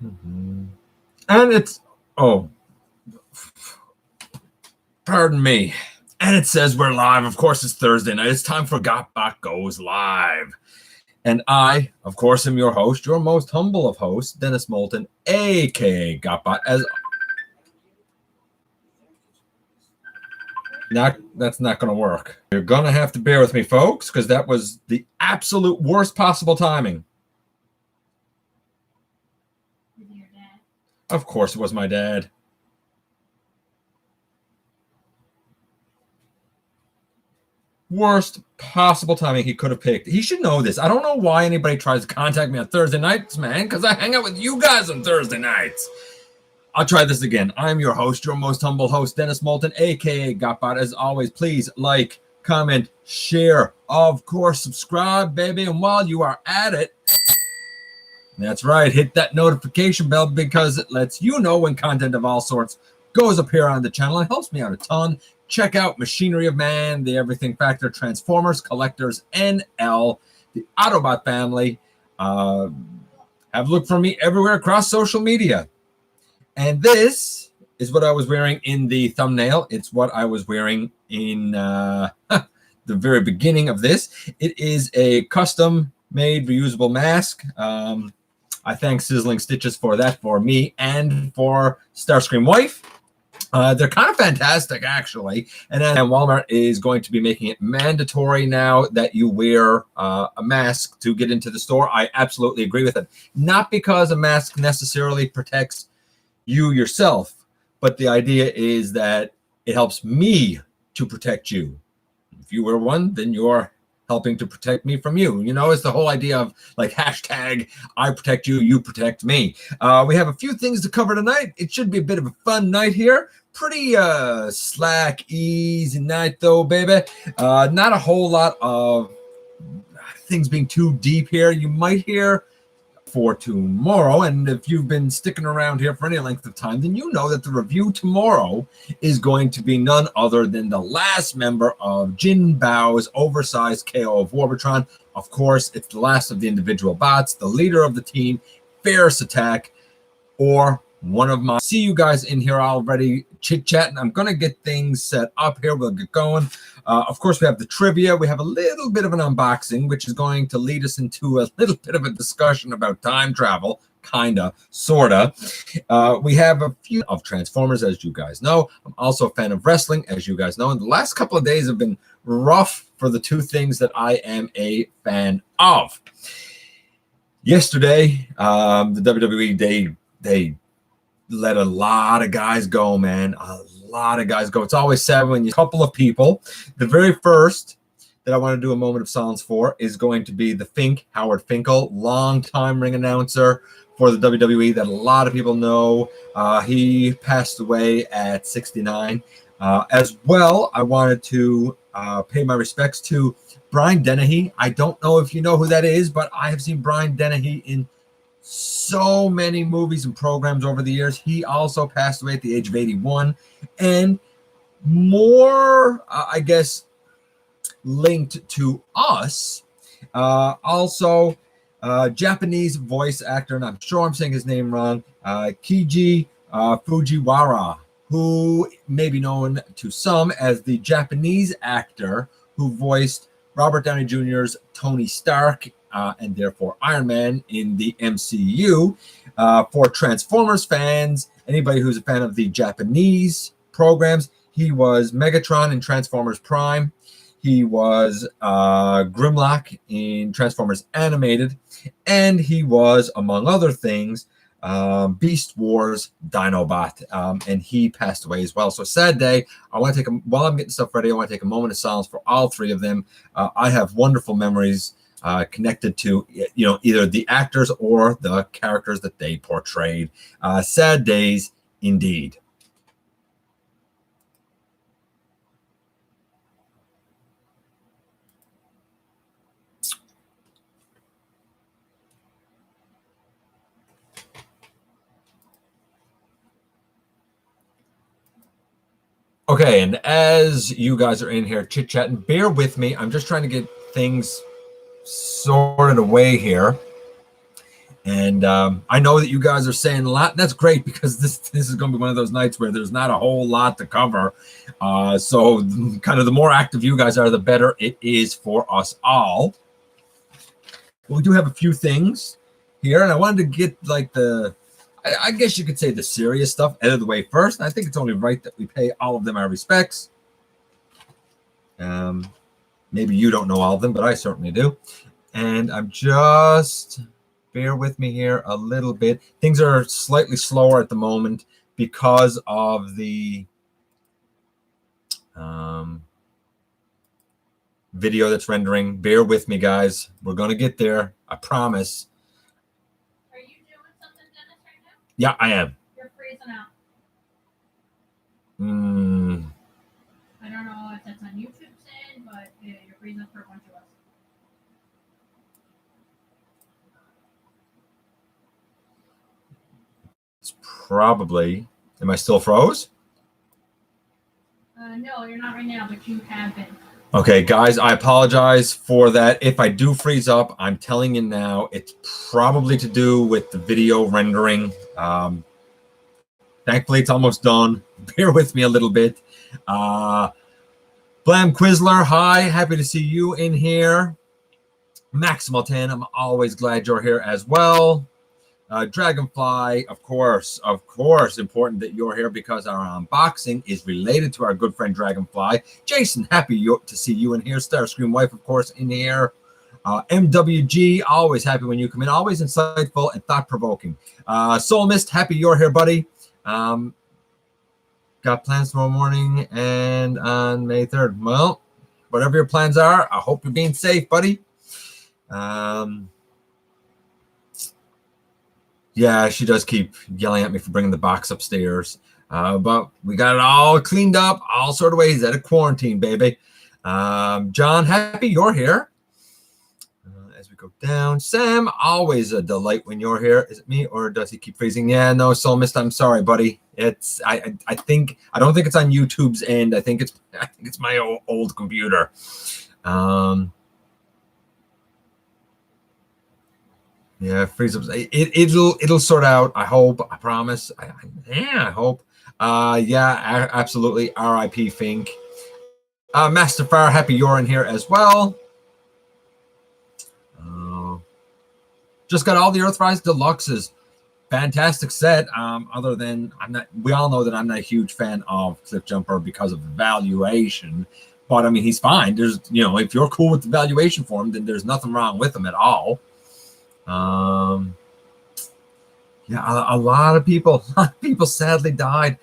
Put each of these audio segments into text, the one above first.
Mm-hmm. And it's, oh, pardon me. And it says we're live. Of course, it's Thursday night. It's time for GotBot Goes live. And I, of course, am your host, your most humble of hosts, Dennis Moulton, a.k.a. GotBot. That's not going to work. You're going to have to bear with me, folks, because that was the absolute worst possible timing. With your dad? Of course it was my dad. Worst possible timing he could have picked. He should know this. I don't know why anybody tries to contact me on Thursday nights, man, because I hang out with you guys on Thursday nights. I'll try this again. I'm your host, your most humble host, Dennis Moulton, a.k.a. GotBot. As always, please like, comment, share, of course, subscribe, baby. And while you are at it, that's right, hit that notification bell because it lets you know when content of all sorts goes up here on the channel. It helps me out a ton. Check out Machinery of Man, the Everything Factor, Transformers, Collectors, NL, the Autobot family. Have a look for me everywhere across social media. And this is what I was wearing in the thumbnail. It's what I was wearing in the very beginning of this. It is a custom-made reusable mask. I thank Sizzling Stitches for that, for me and for Starscream wife. They're kind of fantastic, actually. And then Walmart is going to be making it mandatory now that you wear a mask to get into the store. I absolutely agree with it. Not because a mask necessarily protects you yourself, but the idea is that it helps me to protect you. If you wear one, then you're helping to protect me from you. You know, it's the whole idea of like hashtag I protect you, you protect me. We have a few things to cover tonight. It should be a bit of a fun night here. Pretty slack, easy night though, baby. Not a whole lot of things being too deep here. You might hear for tomorrow, and if you've been sticking around here for any length of time, then you know that the review tomorrow is going to be none other than the last member of Jin Bao's oversized KO of Warbitron. Of course, it's the last of the individual bots, the leader of the team, Ferris Attack, or one of my. See you guys in here already chit-chatting. I'm going to get things set up here. We'll get going. Of course, we have the trivia. We have a little bit of an unboxing, which is going to lead us into a little bit of a discussion about time travel, kinda, sorta. We have a few of Transformers, as you guys know. I'm also a fan of wrestling, as you guys know. And the last couple of days have been rough for the two things that I am a fan of. Yesterday, the WWE, they let a lot of guys go, man. A lot of guys go. It's always sad when you a couple of people. The very first that I want to do a moment of silence for is going to be the Fink, Howard Finkel, longtime ring announcer for the WWE that a lot of people know. He passed away at 69. As well, I wanted to pay my respects to Brian Dennehy. I don't know if you know who that is, but I have seen Brian Dennehy in so many movies and programs over the years. He also passed away at the age of 81, and more, I guess, linked to us. Also, Japanese voice actor, and I'm sure I'm saying his name wrong, Keiji Fujiwara, who may be known to some as the Japanese actor who voiced Robert Downey Jr.'s Tony Stark, and therefore Iron Man in the MCU. For Transformers fans, anybody who's a fan of the Japanese programs, he was Megatron in Transformers Prime. He was Grimlock in Transformers Animated. And he was, among other things, Beast Wars Dinobot. And he passed away as well. So sad day. I want to take while I'm getting stuff ready, I want to take a moment of silence for all three of them. I have wonderful memories connected to, you know, either the actors or the characters that they portrayed. Sad days indeed. Okay, and as you guys are in here chit-chatting, bear with me. I'm just trying to get things sorted away here. And I know that you guys are saying a lot. And that's great because this is going to be one of those nights where there's not a whole lot to cover. So kind of the more active you guys are, the better it is for us all. But we do have a few things here, and I wanted to get like I guess you could say the serious stuff out of the way first. I think it's only right that we pay all of them our respects. Maybe you don't know all of them, but I certainly do. And I'm just... bear with me here a little bit. Things are slightly slower at the moment because of the video that's rendering. Bear with me, guys. We're going to get there. I promise. Are you doing something, Dennis, right now? Yeah, I am. You're freezing out. I don't know if that's on YouTube's end, but you're freezing for a bunch of us. It's probably... Am I still froze? No, you're not right now, but you have been. Okay, guys, I apologize for that. If I do freeze up, I'm telling you now, it's probably to do with the video rendering. Thankfully, it's almost done. Bear with me a little bit. Blam Quizler, hi. Happy to see you in here. Maximal 10, I'm always glad you're here as well. Dragonfly, of course, important that you're here because our unboxing is related to our good friend Dragonfly. Jason, happy to see you in here. Starscream wife, of course, in here. MWG, always happy when you come in. Always insightful and thought-provoking. Soul Mist, happy you're here, buddy. Got plans tomorrow morning and on May 3rd. Well, whatever your plans are, I hope you're being safe, buddy. Yeah, she does keep yelling at me for bringing the box upstairs. But we got it all cleaned up, all sort of ways out of quarantine, baby. John, happy you're here. As we go down, Sam, always a delight when you're here. Is it me or does he keep freezing? Yeah, no, Soul Mist, I'm sorry, buddy. It's I don't think it's on YouTube's end. I think it's my old computer. Yeah, freeze up. It'll sort out. I hope. I promise. I hope. Yeah, absolutely. R.I.P. Fink. Master Fire, happy you're in here as well. Just got all the Earthrise Deluxes. Fantastic set. Other than we all know that I'm not a huge fan of Cliffjumper because of valuation. But I mean, he's fine. There's if you're cool with the valuation for him, then there's nothing wrong with him at all. Yeah, a lot of people sadly died.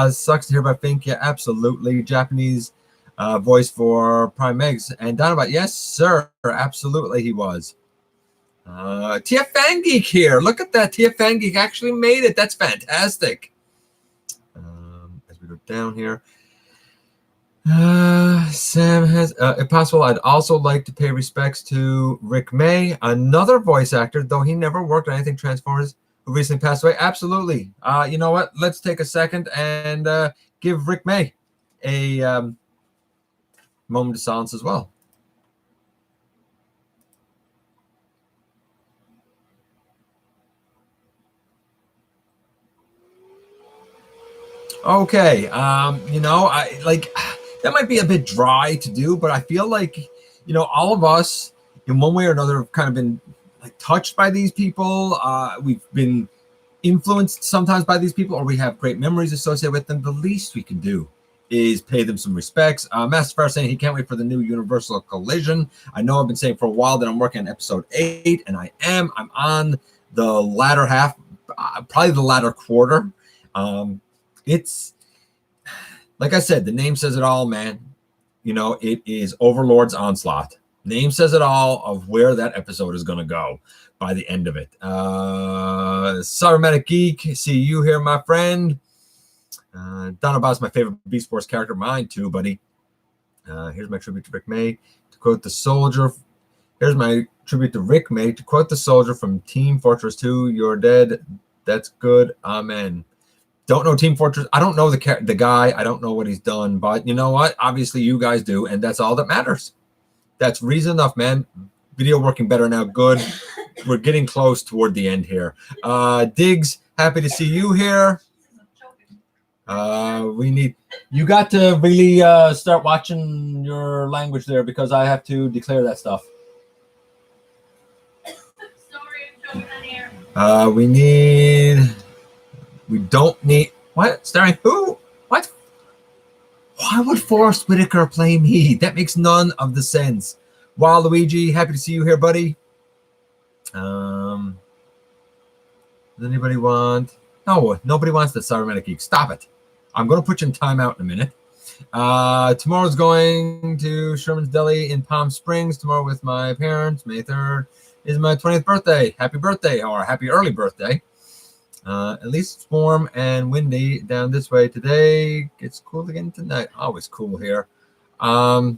Sucks to hear about Fink. Yeah, absolutely. Japanese voice for Prime Megs and Dinobot. Yes, sir. Absolutely, he was. TF Fangeek here. Look at that. TF Fangeek actually made it. That's fantastic. As we go down here. Sam has, if possible, I'd also like to pay respects to Rick May, another voice actor, though he never worked on anything Transformers, who recently passed away. Absolutely. You know what? Let's take a second and give Rick May a moment of silence as well. Okay. I like... That might be a bit dry to do, but I feel like, all of us in one way or another have kind of been like touched by these people. We've been influenced sometimes by these people, or we have great memories associated with them. The least we can do is pay them some respects. Master Fire saying he can't wait for the new Universal Collision. I know I've been saying for a while that I'm working on episode 8, and I am. I'm on the latter half, probably the latter quarter. It's... Like I said, the name says it all, man. It is Overlord's Onslaught. Name says it all of where that episode is going to go by the end of it. Cybernetic Geek, see you here, my friend. Dinobot's my favorite Beast Force character. Mine too, buddy. Here's my tribute to Rick May. To quote the soldier. Here's my tribute to Rick May. To quote the soldier from Team Fortress 2, you're dead. That's good. Amen. Don't know Team Fortress. I don't know the guy. I don't know what he's done. But you know what? Obviously, you guys do. And that's all that matters. That's reason enough, man. Video working better now. Good. we're getting close toward the end here. Diggs, happy to see you here. You got to really start watching your language there, because I have to declare that stuff. Sorry, I'm choking on air. We don't need what? Starring who? What? Why would Forrest Whitaker play me? That makes none of the sense. Waluigi, happy to see you here, buddy. Does anybody want? No, nobody wants the Cybernetic Geek. Stop it. I'm going to put you in timeout in a minute. Tomorrow's going to Sherman's Deli in Palm Springs tomorrow with my parents. May 3rd is my 20th birthday. Happy birthday, or happy early birthday. At least it's warm and windy down this way today. It's cool again tonight. Always cool here. I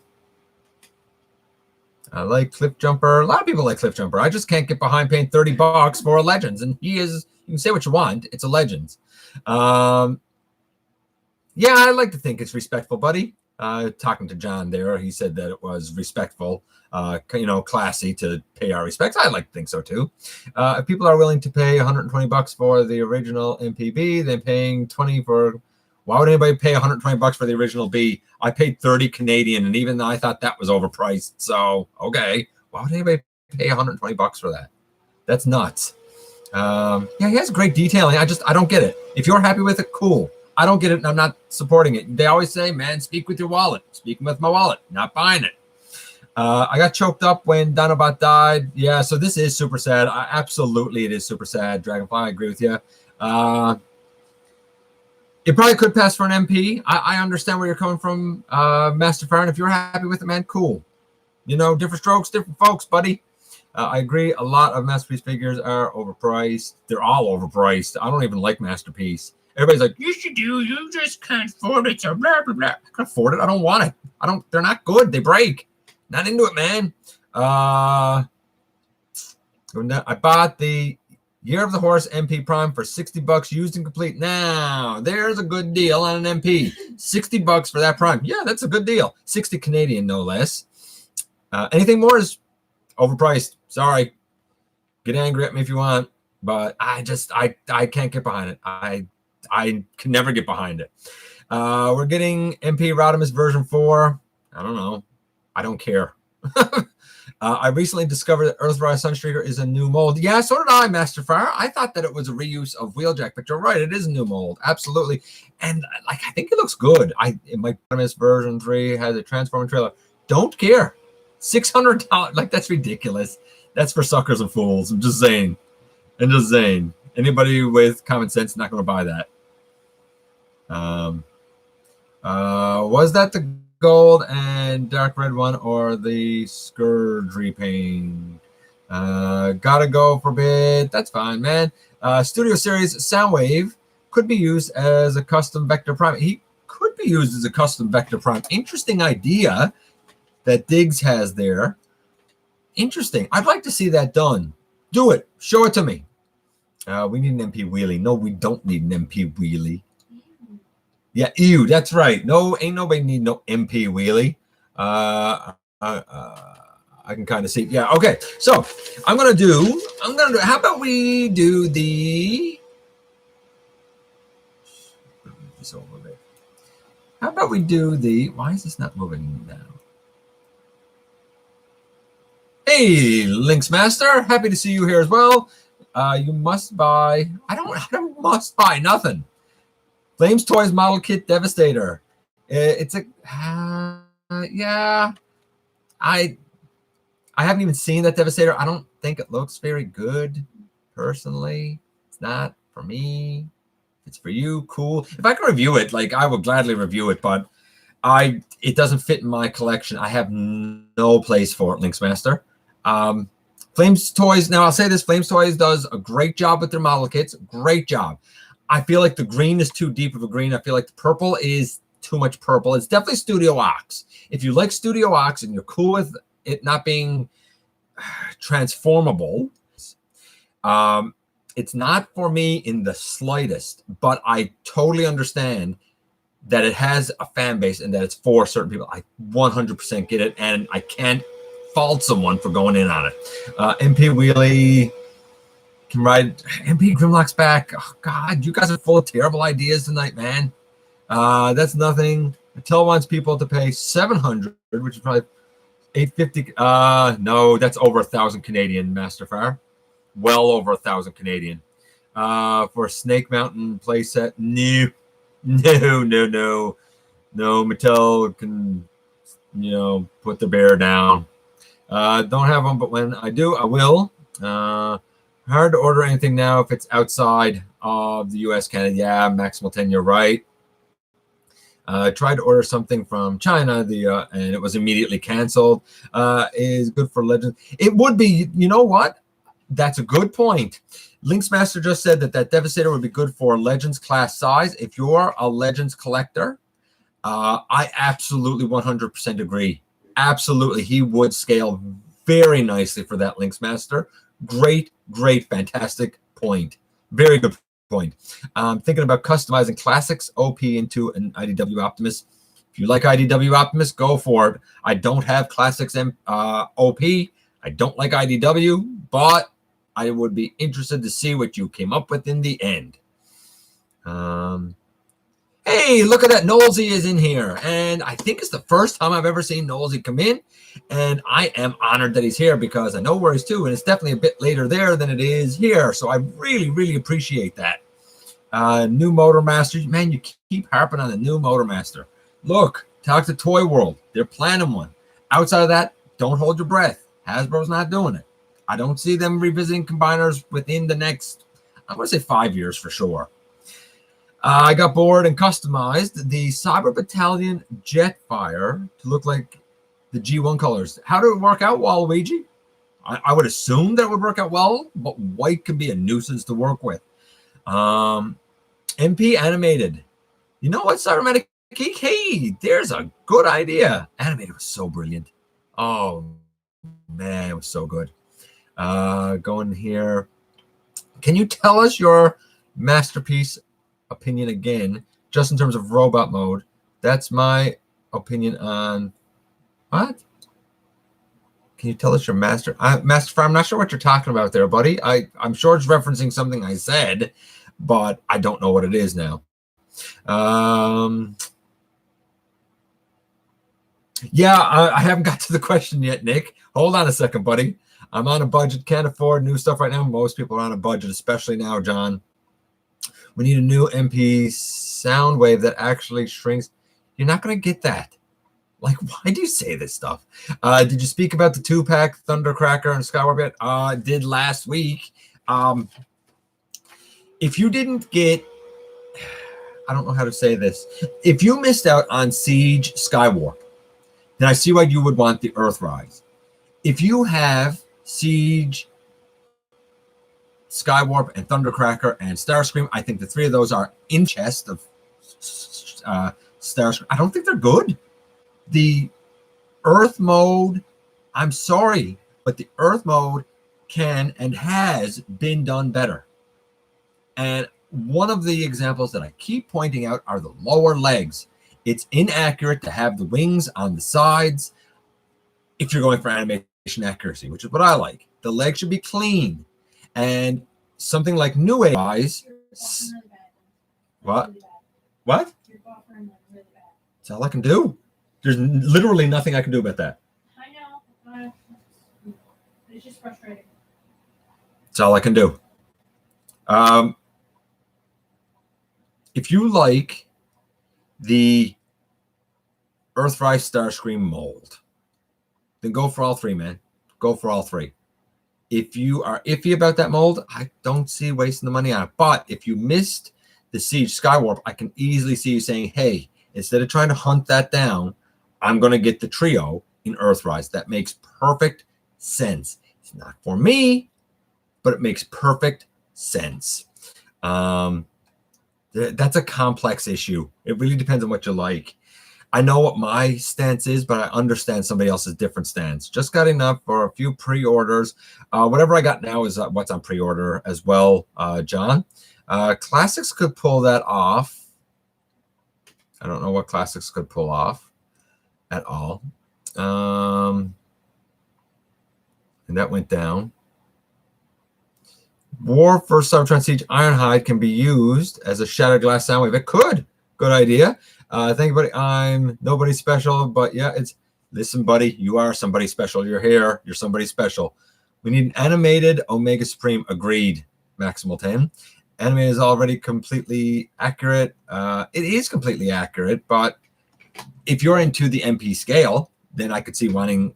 like Cliff Jumper. A lot of people like Cliff Jumper. I just can't get behind paying $30 for a Legends. And he is, you can say what you want, it's a Legends. Yeah, I like to think it's respectful, buddy. Talking to John there, he said that it was respectful, classy to pay our respects. I like to think so too. If people are willing to pay $120 for the original MPB, then paying 20 for, why would anybody pay $120 for the original B? I paid 30 Canadian, and even though I thought that was overpriced, so okay, why would anybody pay $120 for that? That's nuts. Yeah, he has great detailing. I don't get it. If you're happy with it, cool. I don't get it, and I'm not supporting it. They always say, man, speak with your wallet. Speaking with my wallet, not buying it. I got choked up when Dinobot died. Yeah, so this is super sad. Absolutely, it is super sad. Dragonfly, I agree with you. It probably could pass for an MP. I understand where you're coming from, Master Farron. If you're happy with it, man, cool. Different strokes, different folks, buddy. I agree. A lot of Masterpiece figures are overpriced. They're all overpriced. I don't even like Masterpiece. Everybody's like, you should do. You just can't afford it. So blah, blah, blah. I can afford it. I don't want it. They're not good. They break. Not into it, man. I bought the Year of the Horse MP Prime for $60 used and complete. Now, there's a good deal on an MP. $60 for that Prime. Yeah, that's a good deal. 60 Canadian, no less. Anything more is overpriced. Sorry. Get angry at me if you want. But I can't get behind it. I can never get behind it. We're getting MP Rodimus version 4. I don't know. I don't care. I recently discovered that Earthrise Sunstreaker is a new mold. Yeah, so did I, Master Fire. I thought that it was a reuse of Wheeljack, but you're right. It is a new mold. Absolutely. And I think it looks good. My Rodimus version 3 has a transforming trailer. Don't care. $600. That's ridiculous. That's for suckers and fools. I'm just saying. Anybody with common sense is not going to buy that. Was that the gold and dark red one or the Scourge repaint? Gotta go for bid. That's fine, man. Studio Series Soundwave could be used as a custom Vector Prime. He could be used as a custom Vector Prime. Interesting idea that Diggs has there. Interesting. I'd like to see that done. Do it. Show it to me. We need an MP wheelie. No, we don't need an MP wheelie. Yeah, ew, that's right. No, ain't nobody need no MP wheelie. I can kind of see. Yeah, okay. So I'm gonna do. How about we do the? How about we do the? Why is this not moving now? Hey, Lynx Master, happy to see you here as well. You must buy. I don't must buy nothing. Flames Toys Model Kit Devastator. It's a yeah. I haven't even seen that Devastator. I don't think it looks very good. Personally, it's not for me. It's for you. Cool. If I can review it, I would gladly review it, but it doesn't fit in my collection. I have no place for it, Lynx Master. Flames Toys. Now I'll say this: Flames Toys does a great job with their model kits. Great job. I feel like the green is too deep of a green. I feel like the purple is too much purple. It's definitely Studio Ox. If you like Studio Ox and you're cool with it not being transformable, it's not for me in the slightest. But I totally understand that it has a fan base and that it's for certain people. I 100% get it, and I can't fault someone for going in on it. MP Wheelie can ride. MP Grimlock's back. Oh, God, you guys are full of terrible ideas tonight, man. That's nothing. Mattel wants people to pay $700, which is probably $850. No, that's over 1,000 Canadian, Masterfire. Well over 1,000 Canadian. For a Snake Mountain playset, no. Mattel can, put the bear down. Don't have one, but when I do, I will. Hard to order anything now if it's outside of the U.S., Canada. Yeah, Maximal 10, you're right. Tried to order something from China, and it was immediately canceled. Is good for Legends. It would be. You know what? That's a good point. Linksmaster just said that Devastator would be good for Legends class size. If you're a Legends collector, I absolutely 100% agree. Absolutely, he would scale very nicely for that Linksmaster. Great, fantastic point. Very good point. Thinking about customizing Classics OP into an IDW Optimus. If you like IDW Optimus, go for it. I don't have Classics OP. I don't like IDW, but I would be interested to see what you came up with in the end. Hey, look at that. Knowlesy is in here. And I think it's the first time I've ever seen Knowlesy come in. And I am honored that he's here because I know where he's to. And it's definitely a bit later there than it is here. So I really appreciate that. New Motor Master. Man, you keep harping on the new Motor Master. Look, talk to Toy World. They're planning one. Outside of that, don't hold your breath. Hasbro's not doing it. I don't see them revisiting combiners within the next, I'm going to say 5 years for sure. I got bored and customized the Cyber Battalion Jetfire to look like the G1 colors. How did it work out, Waluigi? I would assume that it would work out well, but white can be a nuisance to work with. MP Animated. You know what, Cybermatic Geek? Hey, there's a good idea. Animated was so brilliant. Oh, man, it was so good. Going here. Can you tell us your masterpiece opinion again, just in terms of robot mode? That's my opinion on what? Can you tell us your Master Fire? I'm not sure what you're talking about there, buddy. I'm sure it's referencing something I said, but I don't know what it is now. Yeah, I haven't got to the question yet, Nick. Hold on a second, buddy. I'm on a budget, can't afford new stuff right now. Most people are on a budget, especially now, John. We need a new MP sound wave that actually shrinks. You're not going to get that. Like, why do you say this stuff? Did you speak about the 2-pack Thundercracker and Skywarp yet? Did last week. If you didn't get, I don't know how to say this. If you missed out on Siege Skywarp, then I see why you would want the Earthrise. If you have Siege, Skywarp, and Thundercracker, and Starscream, I think the three of those are in chest of Starscream. I don't think they're good. The Earth mode, I'm sorry, but the Earth mode can and has been done better. And one of the examples that I keep pointing out are the lower legs. It's inaccurate to have the wings on the sides if you're going for animation accuracy, which is what I like. The legs should be clean. And something like New Age eyes. What? What? That's all I can do. There's literally nothing I can do about that. I know. It's just frustrating. That's all I can do. If you like the Earthrise Starscream mold, then go for all three, man. Go for all three. If you are iffy about that mold, I don't see wasting the money on it. But if you missed the Siege Skywarp, I can easily see you saying, hey, instead of trying to hunt that down, I'm going to get the trio in Earthrise. That makes perfect sense. It's not for me, but it makes perfect sense. That's a complex issue. It really depends on what you like. I know what my stance is, but I understand somebody else's different stance. Just got enough for a few pre-orders. Whatever I got now is what's on pre-order as well, John. Classics could pull that off. I don't know what Classics could pull off at all. And that went down. War for Cybertron Siege Ironhide can be used as a shattered glass sound wave. It could. Good idea. Thank you, buddy. I'm nobody special, but yeah, it's listen, buddy. You are somebody special. You're here. You're somebody special. We need an animated Omega Supreme. Agreed. Maximal 10. Animated is already completely accurate. It is completely accurate, but if you're into the MP scale, then I could see wanting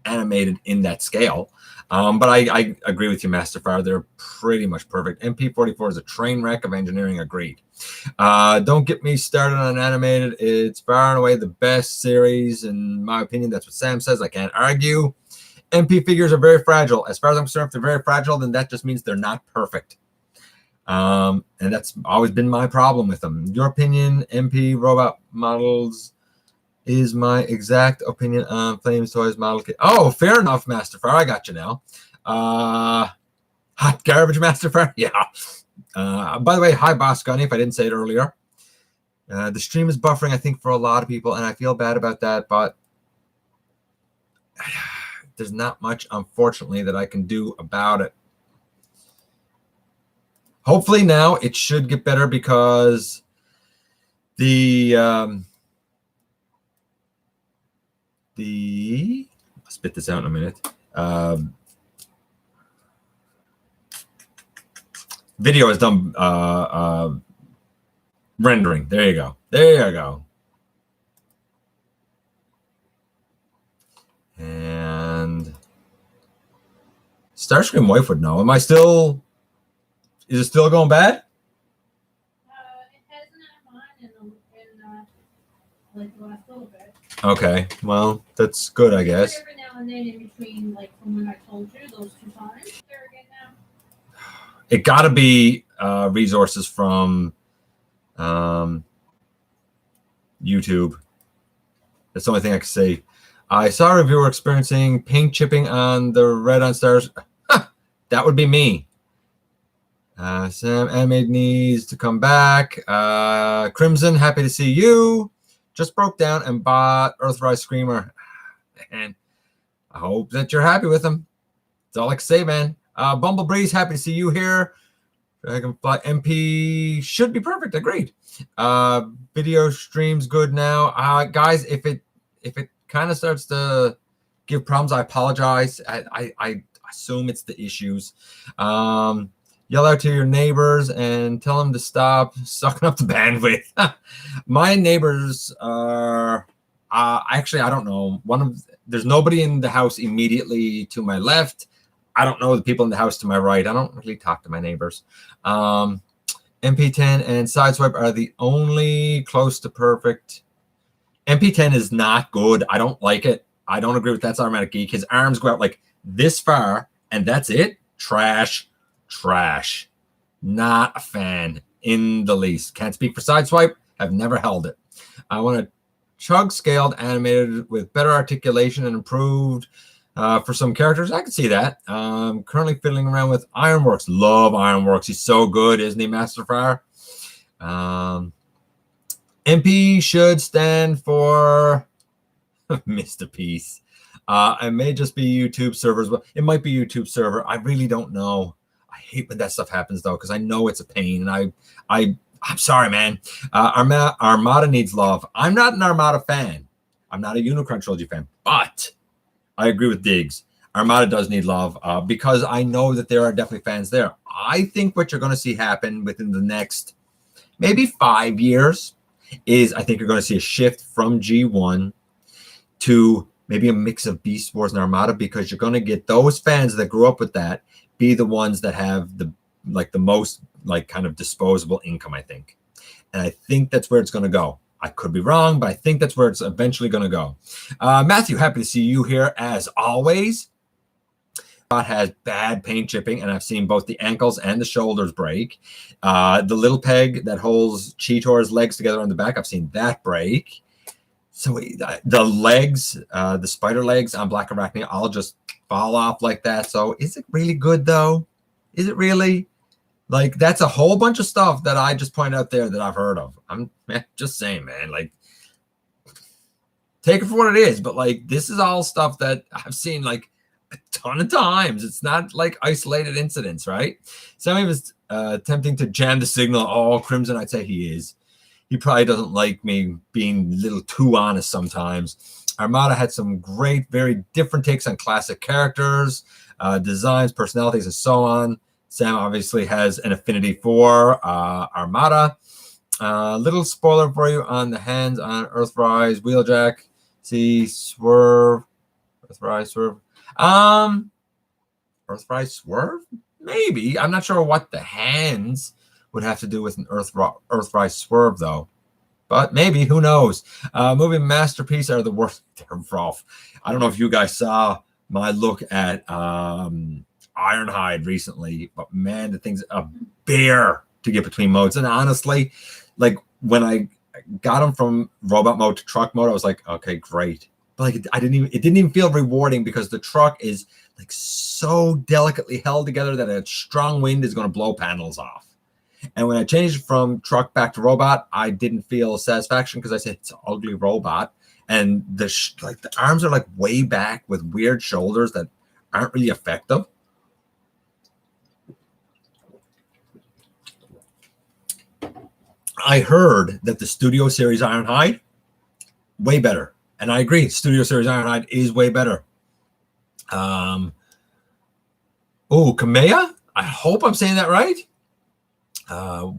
animated in that scale. But I agree with you, Master Fire. They're pretty much perfect. MP44 is a train wreck of engineering. Agreed. Don't get me started on animated. It's far and away the best series, in my opinion. That's what Sam says. I can't argue. MP figures are very fragile. As far as I'm concerned, if they're very fragile, then that just means they're not perfect. And that's always been my problem with them. Your opinion, MP robot models is my exact opinion on Flames Toys model kit. Oh, fair enough, Master Fire. I got you now. Hot garbage, Master Fire. Yeah. By the way, hi, Boss Gunny, if I didn't say it earlier. The stream is buffering, I think, for a lot of people, and I feel bad about that, but there's not much, unfortunately, that I can do about it. Hopefully now it should get better because the I'll spit this out in a minute. Video is done rendering. There you go. There you go. And Starscream wife would know. Am I still? Is it still going bad? It hasn't had mine in like the last little bit. Okay, well, that's good, I guess. Every now and then, in between, like from when I told you those 2 times, there again now. It got to be resources from YouTube. That's the only thing I can say. I saw a reviewer experiencing paint chipping on the red on stars. That would be me. Sam Animated needs to come back. Crimson, happy to see you. Just broke down and bought Earthrise Screamer. And I hope that you're happy with them. That's all I can say, man. Bumblebreeze, happy to see you here. Dragonfly MP should be perfect. Agreed. Video stream's good now. Guys, if it kind of starts to give problems, I apologize. I assume it's the issues. Yell out to your neighbors and tell them to stop sucking up the bandwidth. My neighbors are actually, I don't know. There's nobody in the house immediately to my left. I don't know the people in the house to my right. I don't really talk to my neighbors. MP10 and Sideswipe are the only close to perfect. MP10 is not good. I don't like it. I don't agree with That's Automatic Geek. His arms go out like this far, and that's it. Trash. Not a fan in the least. Can't speak for Sideswipe. Have never held it. I want a chug scaled animated with better articulation and improved for some characters. I can see that. Currently fiddling around with Ironworks. Love Ironworks. He's so good, isn't he, Master Fire? MP should stand for Mr. Peace. It may just be YouTube servers, but it might be YouTube server. I really don't know. I hate when that stuff happens though, because I know it's a pain, and I'm sorry, man. Armada needs love. I'm not an Armada fan. I'm not a Unicron Trilogy fan, but I agree with Diggs. Armada does need love because I know that there are definitely fans there. I think what you're going to see happen within the next maybe 5 years is I think you're going to see a shift from G1 to maybe a mix of Beast Wars and Armada, because you're going to get those fans that grew up with that be the ones that have the most kind of disposable income, I think. And I think that's where it's going to go. I could be wrong, but I think that's where it's eventually going to go. Matthew, happy to see you here as always. Bot has bad paint chipping, and I've seen both the ankles and the shoulders break. The little peg that holds Cheetor's legs together on the back, I've seen that break. So the legs, the spider legs on Black Arachnia, all just fall off like that. So is it really good though? Is it really? Like, that's a whole bunch of stuff that I just pointed out there that I've heard of. I'm just saying, man, like, take it for what it is. But like, this is all stuff that I've seen like a ton of times. It's not like isolated incidents, right? Sammy was attempting to jam the signal. Oh, Crimson, I'd say he is. He probably doesn't like me being a little too honest sometimes. Armada had some great, very different takes on classic characters, designs, personalities, and so on. Sam obviously has an affinity for Armada. Little spoiler for you on the hands on Earthrise, Wheeljack. See, Swerve. Earthrise, Swerve. Earthrise, Swerve? Maybe. I'm not sure what the hands would have to do with an Earthrise Swerve, though. But maybe, who knows? Movie masterpiece are the worst. Rolf. I don't know if you guys saw my look at Ironhide recently, but man, the thing's a bear to get between modes. And honestly, like when I got him from robot mode to truck mode, I was like, okay, great. But like it didn't even feel rewarding because the truck is like so delicately held together that a strong wind is going to blow panels off. And when I changed from truck back to robot, I didn't feel satisfaction because I said it's an ugly robot, and the arms are like way back with weird shoulders that aren't really effective. I heard that the Studio Series Ironhide way better, and I agree. Studio Series Ironhide is way better. Oh, Kamea? I hope I'm saying that right.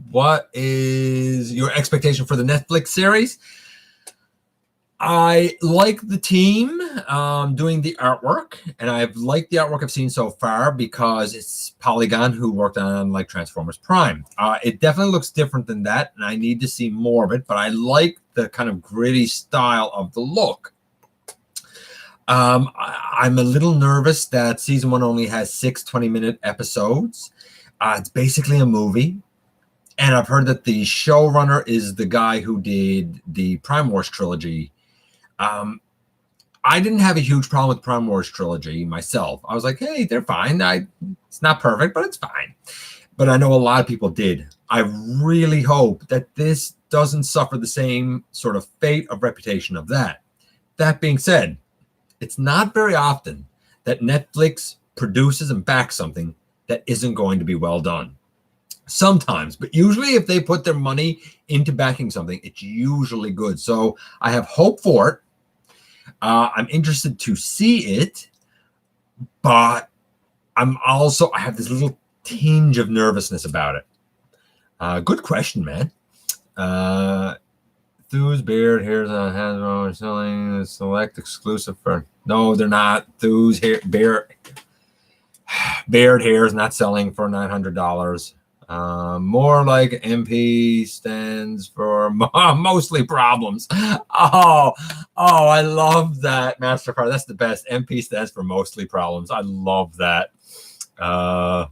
What is your expectation for the Netflix series? I like the team doing the artwork, and I've liked the artwork I've seen so far because it's Polygon who worked on like Transformers Prime. It definitely looks different than that, and I need to see more of it, but I like the kind of gritty style of the look. I'm a little nervous that season 1 only has 6 20-minute episodes. It's basically a movie. And I've heard that the showrunner is the guy who did the Prime Wars trilogy. I didn't have a huge problem with Prime Wars trilogy myself. I was like, hey, they're fine. It's not perfect, but it's fine. But I know a lot of people did. I really hope that this doesn't suffer the same sort of fate of reputation of that. That being said, it's not very often that Netflix produces and backs something that isn't going to be well done. Sometimes, but usually if they put their money into backing something, it's usually good. So I have hope for it. I'm interested to see it, but I have this little tinge of nervousness about it. Good question, man. Thu's beard hairs on Hasbro are selling a select exclusive for. No, they're not. Thu's beard hairs not selling for $900. More like MP stands for mostly problems. Oh, I love that, Mastercard. That's the best. MP stands for mostly problems. I love that. Got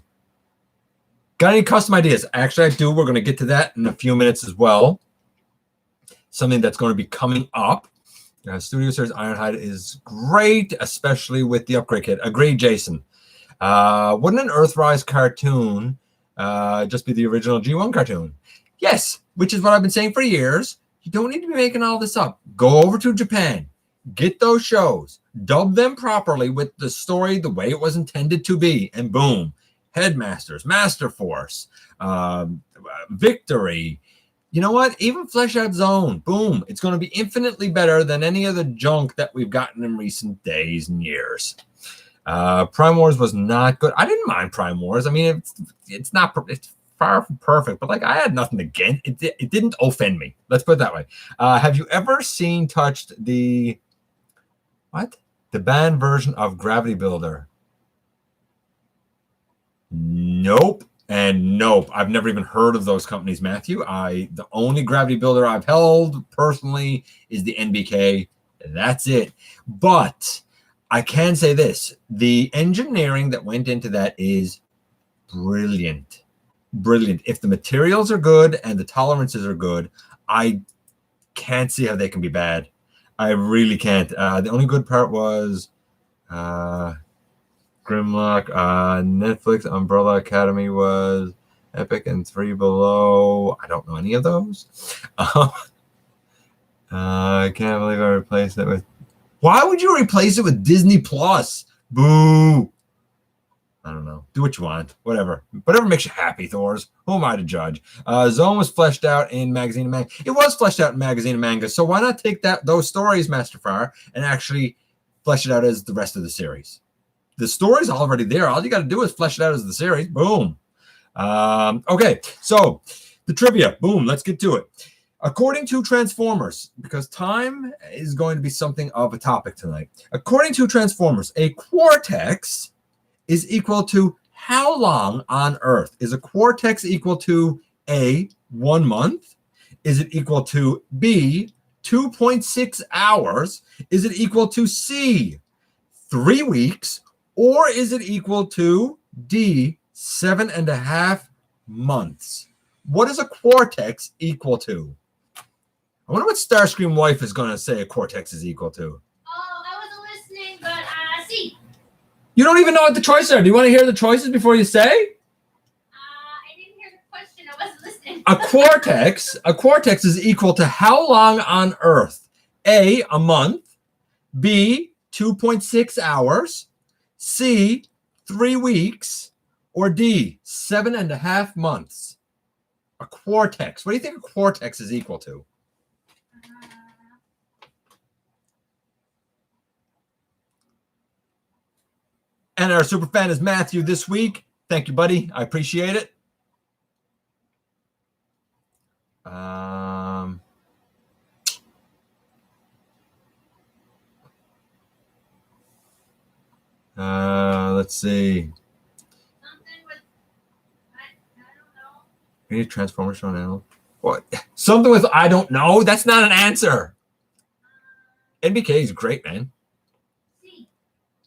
any custom ideas? Actually, I do. We're going to get to that in a few minutes as well. Something that's going to be coming up. Studio Series Ironhide is great, especially with the upgrade kit. Agreed, Jason. Wouldn't an Earthrise cartoon just be the original G1 cartoon? Yes, which is what I've been saying for years. You don't need to be making all this up. Go over to Japan, get those shows, dub them properly with the story the way it was intended to be, and boom, Headmasters, Master Force, Victory. You know what? Even Flesh Out Zone, boom, it's going to be infinitely better than any of the junk that we've gotten in recent days and years. Prime Wars was not good. I didn't mind Prime Wars. I mean, it's far from perfect, but like I had nothing against it. It didn't offend me. Let's put it that way. Have you ever touched the band version of Gravity Builder? Nope. And nope. I've never even heard of those companies, Matthew. The only Gravity Builder I've held personally is the NBK. That's it. But I can say this. The engineering that went into that is brilliant. Brilliant. If the materials are good and the tolerances are good, I can't see how they can be bad. I really can't. The only good part was Grimlock, Netflix, Umbrella Academy was epic, and Three Below. I don't know any of those. I can't believe I replaced it with. Why would you replace it with Disney Plus? Boo. I don't know. Do what you want. Whatever. Whatever makes you happy, Thors. Who am I to judge? Zone was fleshed out in Magazine and Manga. It was fleshed out in Magazine and Manga. So why not take those stories, Master Fire, and actually flesh it out as the rest of the series? The story's already there. All you got to do is flesh it out as the series. Boom. Okay. So the trivia. Boom. Let's get to it. According to Transformers, because time is going to be something of a topic tonight. According to Transformers, a quartex is equal to how long on Earth? Is a quartex equal to A, 1 month? Is it equal to B, 2.6 hours? Is it equal to C, 3 weeks? Or is it equal to D, 7.5 months? What is a quartex equal to? I wonder what Starscream wife is going to say a quartex is equal to. Oh, I wasn't listening, but C. You don't even know what the choices are. Do you want to hear the choices before you say? I didn't hear the question. I wasn't listening. A quartex is equal to how long on Earth? A, a month. B, 2.6 hours. C, 3 weeks. Or D, 7.5 months. A quartex. What do you think a quartex is equal to? And our super fan is Matthew this week. Thank you, buddy. I appreciate it. Let's see. Something with I don't know. Any Transformers show now? What? Something with I don't know. That's not an answer. NBK is great, man. C.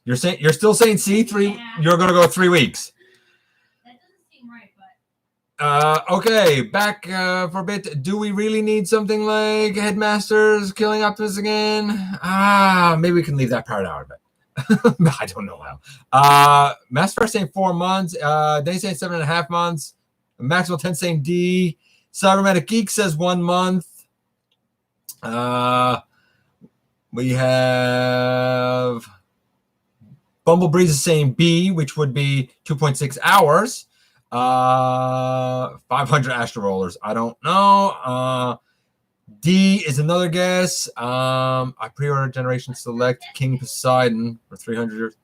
You're still saying C 3. Yeah. You're gonna go 3 weeks. That doesn't seem right, but Okay, back for a bit. Do we really need something like Headmasters killing Optimus again? Maybe we can leave that part out of it. I don't know how. Master saying 4 months. They saying 7.5 months. Maxwell 10 saying D. Cybermatic Geek says 1 month. We have Bumblebreeze is saying B, which would be 2.6 hours. 500 Astro Rollers. I don't know. D is another guess. I pre-ordered Generation Select King Poseidon for 300 years.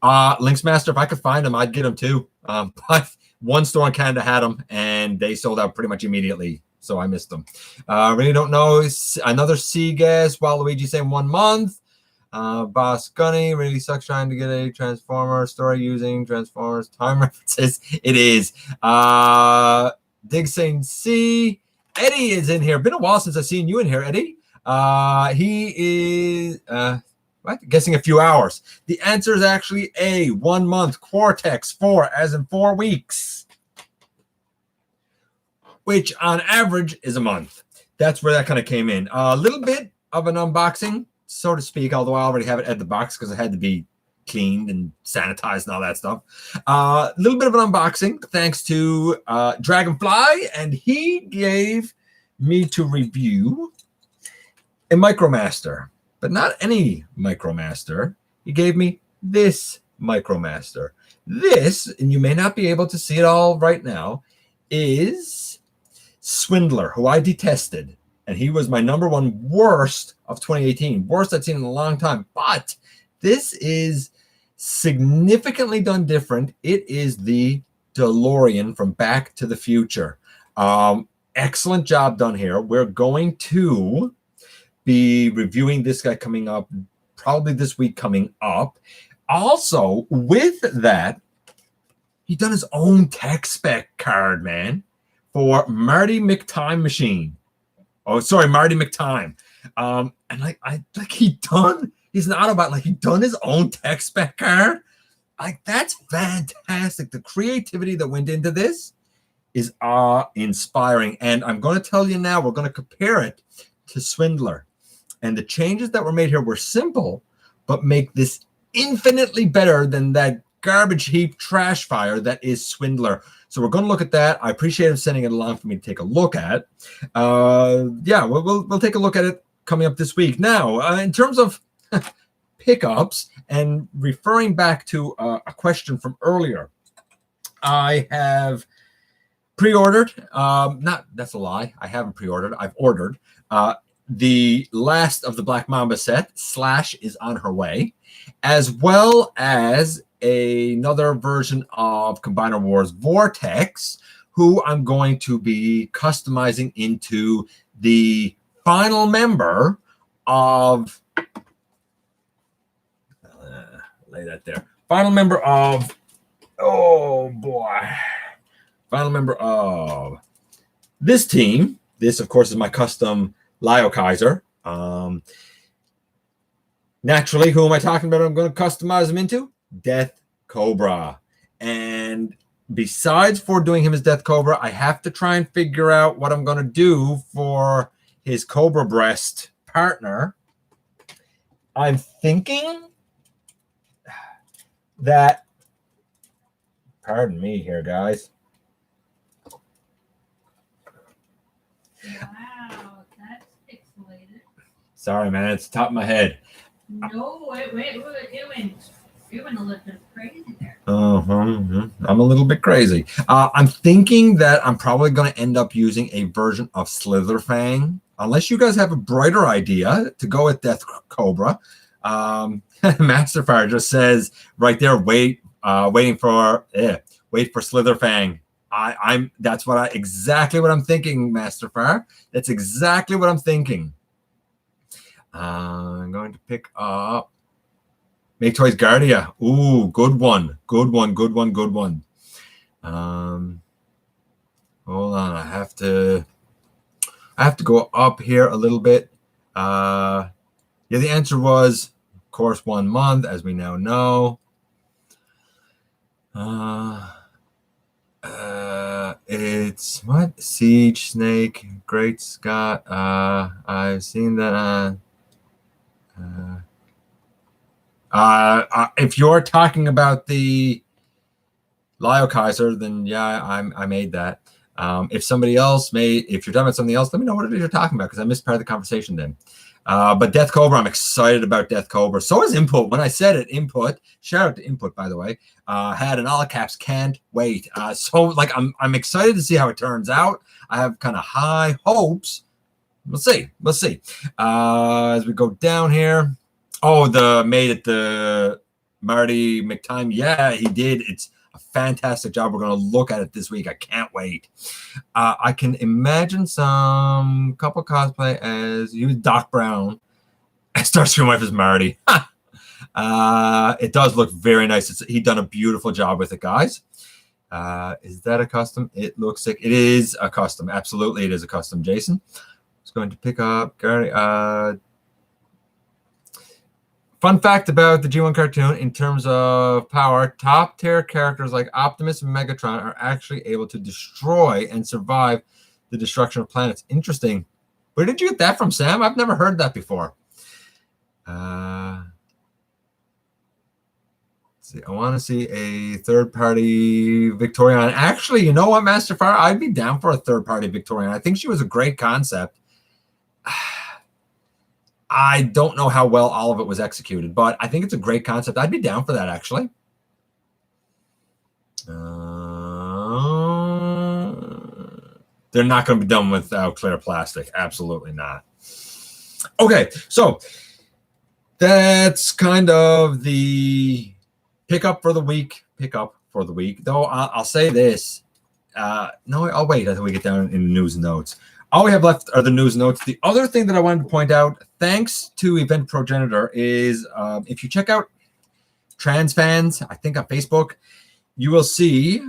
Linksmaster, if I could find them, I'd get them too. But one store in Canada had them, and they sold out pretty much immediately, so I missed them. Really don't know. Another C guess. Waluigi saying 1 month. Boss Gunny really sucks trying to get a Transformer story using Transformers time references. It is. Dig saying C. Eddie is in here. Been a while since I've seen you in here, Eddie. He is guessing a few hours. The answer is actually A, 1 month. Quartex 4, as in 4 weeks, which on average is a month. That's where that kind of came in. A little bit of an unboxing, so to speak, although I already have it at the box because it had to be cleaned and sanitized and all that stuff. A little bit of an unboxing thanks to Dragonfly, and he gave me to review a Micromaster, but not any Micromaster. He gave me this Micromaster. This, and you may not be able to see it all right now, is Swindler, who I detested, and he was my #1 worst of 2018, worst I'd seen in a long time. But this is significantly done different. It is the DeLorean from Back to the Future. Excellent job done here. We're going to be reviewing this guy coming up, probably this week coming up. Also, with that, he done his own tech spec card, man, for Marty McTime Machine. Oh, sorry, Marty McTime. And he's an Autobot, like he done his own tech spec card. Like, that's fantastic. The creativity that went into this is awe-inspiring. And I'm going to tell you now, we're going to compare it to Swindler. And the changes that were made here were simple, but make this infinitely better than that garbage heap trash fire that is Swindler. So we're going to look at that. I appreciate him sending it along for me to take a look at. We'll take a look at it coming up this week. Now, in terms of pickups, and referring back to a question from earlier, I have pre-ordered. That's a lie. I haven't pre-ordered. I've ordered. The last of the Black Mamba set. Slash is on her way, as well as another version of Combiner Wars Vortex, who I'm going to be customizing into the final member of lay that there. Final member of final member of this team. This, of course, is my custom Lio Kaiser. Naturally, who am I talking about? I'm going to customize him into Deathcobra. And besides for doing him as Deathcobra, I have to try and figure out what I'm going to do for his Cobra Breast partner. I'm thinking that, pardon me here, guys. Wow, that's pixelated. Sorry, man, it's the top of my head. No, it went a little bit crazy there. I'm a little bit crazy. I'm thinking that I'm probably going to end up using a version of Slitherfang, unless you guys have a brighter idea to go with Deathcobra. Masterfire just says right there, wait for Slitherfang. That's exactly what I'm thinking, Masterfire. That's exactly what I'm thinking. I'm going to pick up Make Toys Guardia. Ooh, good one. Hold on, I have to go up here a little bit. Yeah, the answer was, of course, 1 month, as we now know. It's what? Siege Snake, Great Scott. I've seen that. If you're talking about the Lio Kaiser, then yeah, I made that. If you're talking about something else, let me know what it is you're talking about, because I missed part of the conversation then. But Deathcobra, I'm excited about Deathcobra. So is Input. When I said it, Input, shout out to Input, by the way, had an all caps, can't wait. So like I'm excited to see how it turns out. I have kind of high hopes. We'll see. As we go down here. Oh, the made it the Marty McTime. Yeah, he did. It's a fantastic job. We're going to look at it this week. I can't wait. I can imagine some couple cosplay as you, Doc Brown, and Starscream wife as Marty. It does look very nice. He done a beautiful job with it, guys. Is that a custom? It looks like it is a custom. Absolutely, it is a custom. Jason, I was going to pick up Gary. Fun fact about the G1 cartoon, in terms of power, top tier characters like Optimus and Megatron are actually able to destroy and survive the destruction of planets. Interesting. Where did you get that from, Sam? I've never heard that before. Let's see. I want to see a third-party Victorian. Actually, you know what, Masterfire? I'd be down for a third-party Victorian. I think she was a great concept. I don't know how well all of it was executed, but I think it's a great concept. I'd be down for that, actually. They're not going to be done without clear plastic. Absolutely not. Okay, so that's kind of the pickup for the week. Though I'll say this. No, I'll wait until we get down in the news and notes. All we have left are the news notes. The other thing that I wanted to point out, thanks to Event Progenitor, is if you check out Trans Fans, I think on Facebook, you will see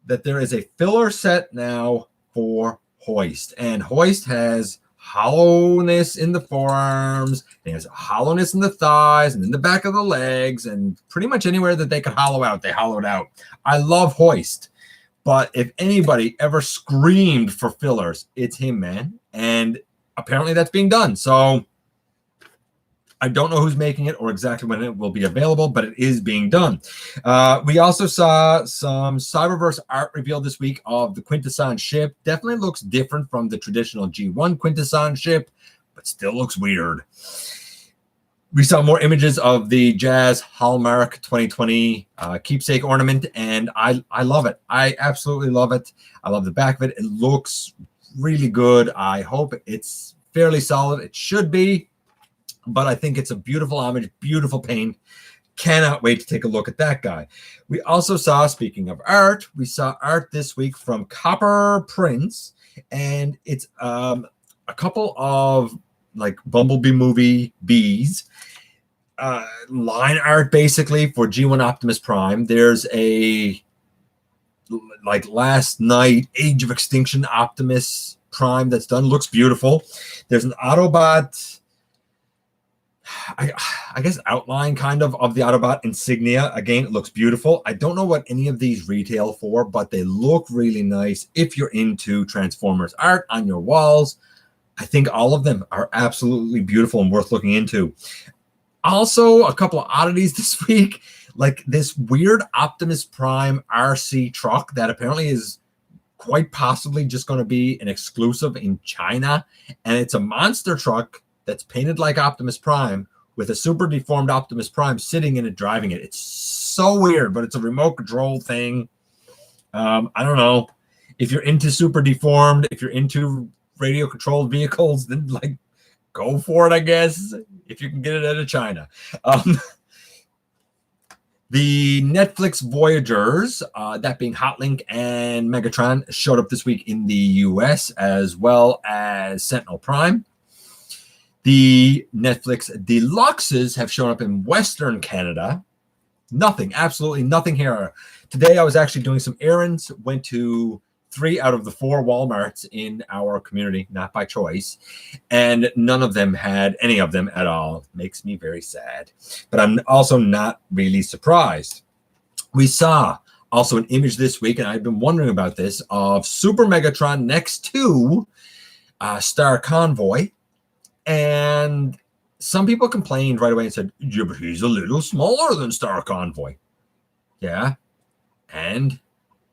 that there is a filler set now for Hoist. And Hoist has hollowness in the forearms, it has hollowness in the thighs and in the back of the legs, and pretty much anywhere that they could hollow out, they hollowed out. I love Hoist. But if anybody ever screamed for fillers, it's him, man. And apparently that's being done. So I don't know who's making it or exactly when it will be available, but it is being done. We also saw some Cyberverse art revealed this week of the Quintesson ship. Definitely looks different from the traditional G1 Quintesson ship, but still looks weird. We saw more images of the Jazz Hallmark 2020 keepsake ornament, and I love it. I absolutely love it. I love the back of it. It looks really good. I hope it's fairly solid. It should be, but I think it's a beautiful homage, beautiful paint. Cannot wait to take a look at that guy. We also saw, speaking of art, we saw art this week from Copper Prince, and it's a couple of like Bumblebee movie bees. Line art basically for G1 Optimus Prime. There's a like last night Age of Extinction Optimus Prime that's done. Looks beautiful. There's an Autobot, I guess outline kind of the Autobot insignia. Again, it looks beautiful. I don't know what any of these retail for, but they look really nice if you're into Transformers art on your walls. I think all of them are absolutely beautiful and worth looking into. Also, a couple of oddities this week, like this weird Optimus Prime RC truck that apparently is quite possibly just going to be an exclusive in China. And it's a monster truck that's painted like Optimus Prime with a super deformed Optimus Prime sitting in it, driving it. It's so weird, but it's a remote control thing. I don't know. If you're into super deformed, if you're into radio controlled vehicles, then like go for it, I guess, if you can get it out of China. The Netflix Voyagers, that being Hotlink and Megatron, showed up this week in the US, as well as Sentinel Prime. The Netflix Deluxes have shown up in Western Canada. Nothing, absolutely nothing here. Today I was actually doing some errands, went to 3 out of the 4 Walmarts in our community, not by choice, and none of them had any of them at all. Makes me very sad, but I'm also not really surprised. We saw also an image this week, and I've been wondering about this, of Super Megatron next to Star Convoy, and some people complained right away and said, yeah, but he's a little smaller than Star Convoy. Yeah, and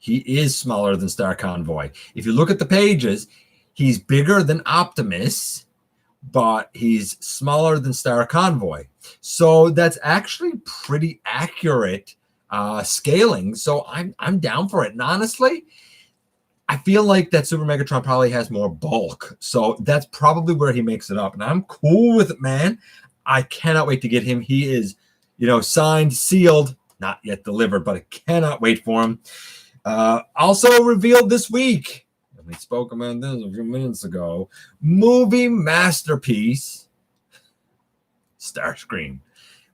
he is smaller than Star Convoy. If you look at the pages, he's bigger than Optimus, but he's smaller than Star Convoy. So that's actually pretty accurate scaling. So I'm down for it. And honestly, I feel like that Super Megatron probably has more bulk. So that's probably where he makes it up. And I'm cool with it, man. I cannot wait to get him. He is, signed, sealed, not yet delivered, but I cannot wait for him. Also revealed this week, and we spoke about this a few minutes ago, movie masterpiece Starscream.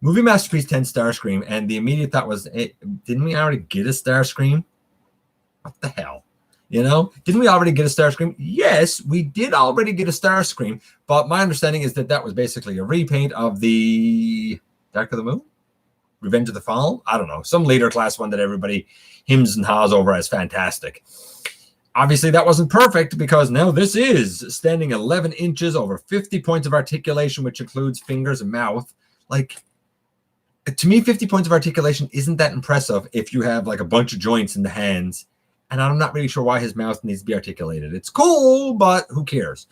Movie masterpiece 10 Starscream, and the immediate thought was, hey, didn't we already get a Starscream? What the hell? Didn't we already get a Starscream? Yes, we did already get a Starscream, but my understanding is that was basically a repaint of the Dark of the Moon? Revenge of the Fallen? I don't know. Some later class one that everybody hems and haws over as fantastic. Obviously, that wasn't perfect because now this is standing 11 inches over 50 points of articulation, which includes fingers and mouth. Like, to me, 50 points of articulation isn't that impressive if you have like a bunch of joints in the hands. And I'm not really sure why his mouth needs to be articulated. It's cool, but who cares?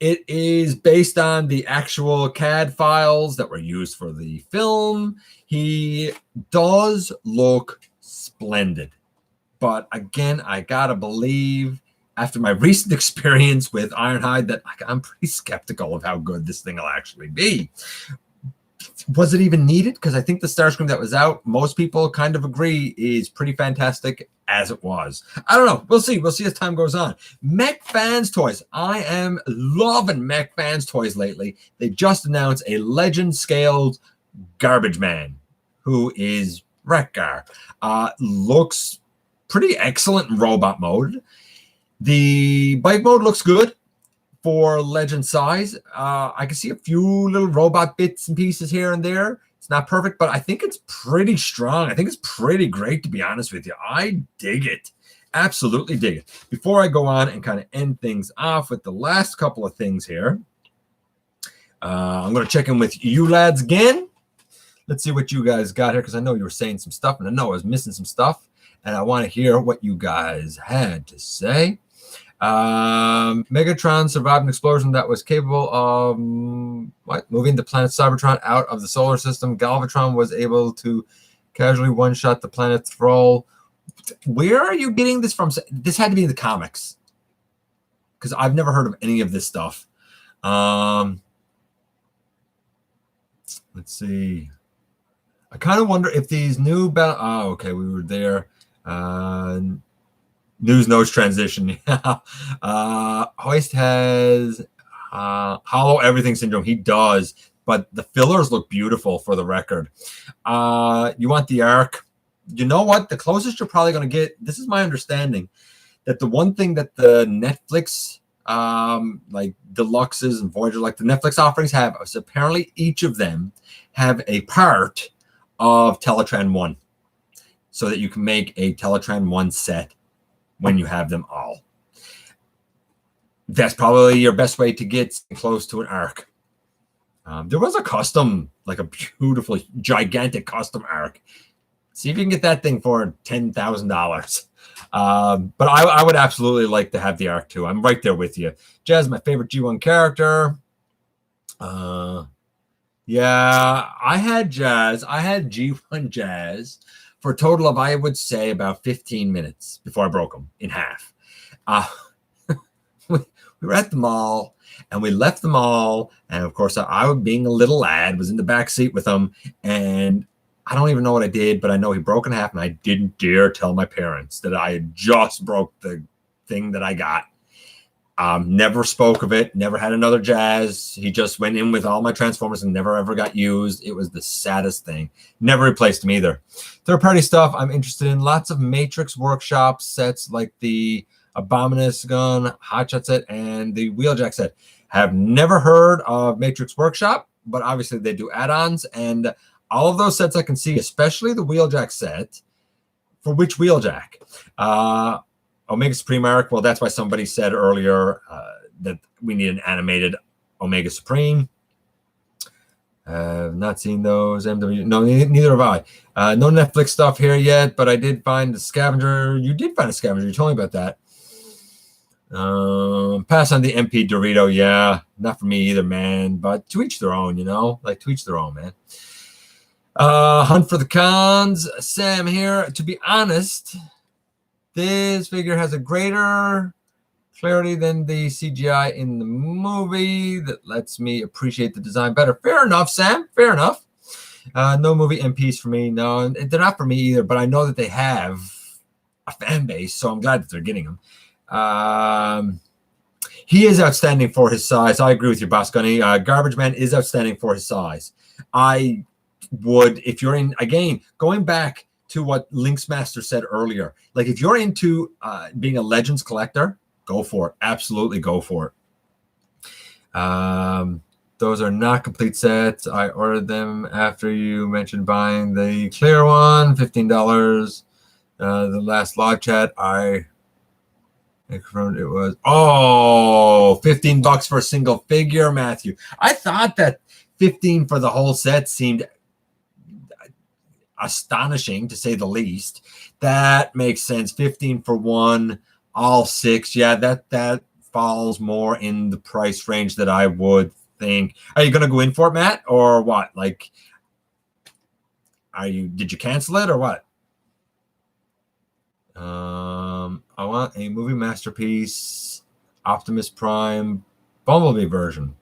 It is based on the actual CAD files that were used for the film. He does look splendid. But again, I gotta believe, after my recent experience with Ironhide, that I'm pretty skeptical of how good this thing will actually be. Was it even needed? Because I think the Starscream that was out, most people kind of agree, is pretty fantastic as it was. I don't know. We'll see. We'll see as time goes on. Mech Fans Toys. I am loving Mech Fans Toys lately. They just announced a legend-scaled Garbage Man, who is Wreck-Gar. Looks pretty excellent in robot mode. The bike mode looks good for legend size. I can see a few little robot bits and pieces here and there. It's not perfect, but I think it's pretty strong. I think it's pretty great, to be honest with you. I dig it. Absolutely dig it. Before I go on and kind of end things off with the last couple of things here, I'm going to check in with you lads again. Let's see what you guys got here, because I know you were saying some stuff, and I know I was missing some stuff, and I want to hear what you guys had to say. Megatron survived an explosion that was capable of moving the planet Cybertron out of the solar system. Galvatron was able to casually one-shot the planet Thrall. Where are you getting this from? This had to be in the comics, because I've never heard of any of this stuff. Let's see. I kind of wonder if these new oh, okay, we were there. News notes transition. Hoist has hollow everything syndrome. He does, but the fillers look beautiful for the record. You want the arc? You know what? The closest you're probably going to get, this is my understanding, that the one thing that the Netflix, like Deluxes and Voyager, like the Netflix offerings have, is apparently each of them have a part of Teletran 1, so that you can make a Teletran 1 set when you have them all. That's probably your best way to get close to an arc. There was a custom, like a beautiful, gigantic custom arc. See if you can get that thing for $10,000. But I would absolutely like to have the arc too. I'm right there with you. Jazz, my favorite G1 character. Yeah, I had Jazz. I had G1 Jazz for a total of, I would say, about 15 minutes before I broke him in half. We were at the mall, and we left the mall, and of course, I being a little lad, was in the back seat with him, and I don't even know what I did, but I know he broke in half, and I didn't dare tell my parents that I had just broke the thing that I got. Never spoke of it, never had another Jazz. He just went in with all my Transformers and never ever got used. It was the saddest thing. Never replaced him either. Third-party stuff I'm interested in. Lots of Matrix Workshop sets like the Abominus gun, Hotshot set, and the Wheeljack set. Have never heard of Matrix Workshop, but obviously they do add-ons, and all of those sets I can see, especially the Wheeljack set. For which Wheeljack? Omega Supreme arc. Well, that's why somebody said earlier that we need an animated Omega Supreme. Not seen those. MW. No, neither have I. No Netflix stuff here yet, but I did find the Scavenger. You did find a Scavenger. You told me about that. Pass on the MP Dorito. Yeah, not for me either, man. But to each their own, you know? Like, to each their own, man. Hunt for the Cons. Sam here. To be honest, this figure has a greater clarity than the CGI in the movie that lets me appreciate the design better. Fair enough, Sam. Fair enough. No movie MPs for me. No, they're not for me either, but I know that they have a fan base, so I'm glad that they're getting them. He is outstanding for his size. I agree with you, Boss Gunny. Garbage Man is outstanding for his size. I would, if you're in, again, going back to what Linksmaster said earlier, like if you're into being a Legends collector, go for it. Absolutely go for it. Those are not complete sets. I ordered them after you mentioned buying the clear one, $15. The last live chat, I confirmed it was, $15 for a single figure, Matthew. I thought that 15 for the whole set seemed astonishing, to say the least. That makes sense. 15 for one, all six. Yeah, that falls more in the price range that I would think. Are you gonna go in for it, Matt, or what? Like, did you cancel it or what? I want a movie masterpiece Optimus Prime Bumblebee version.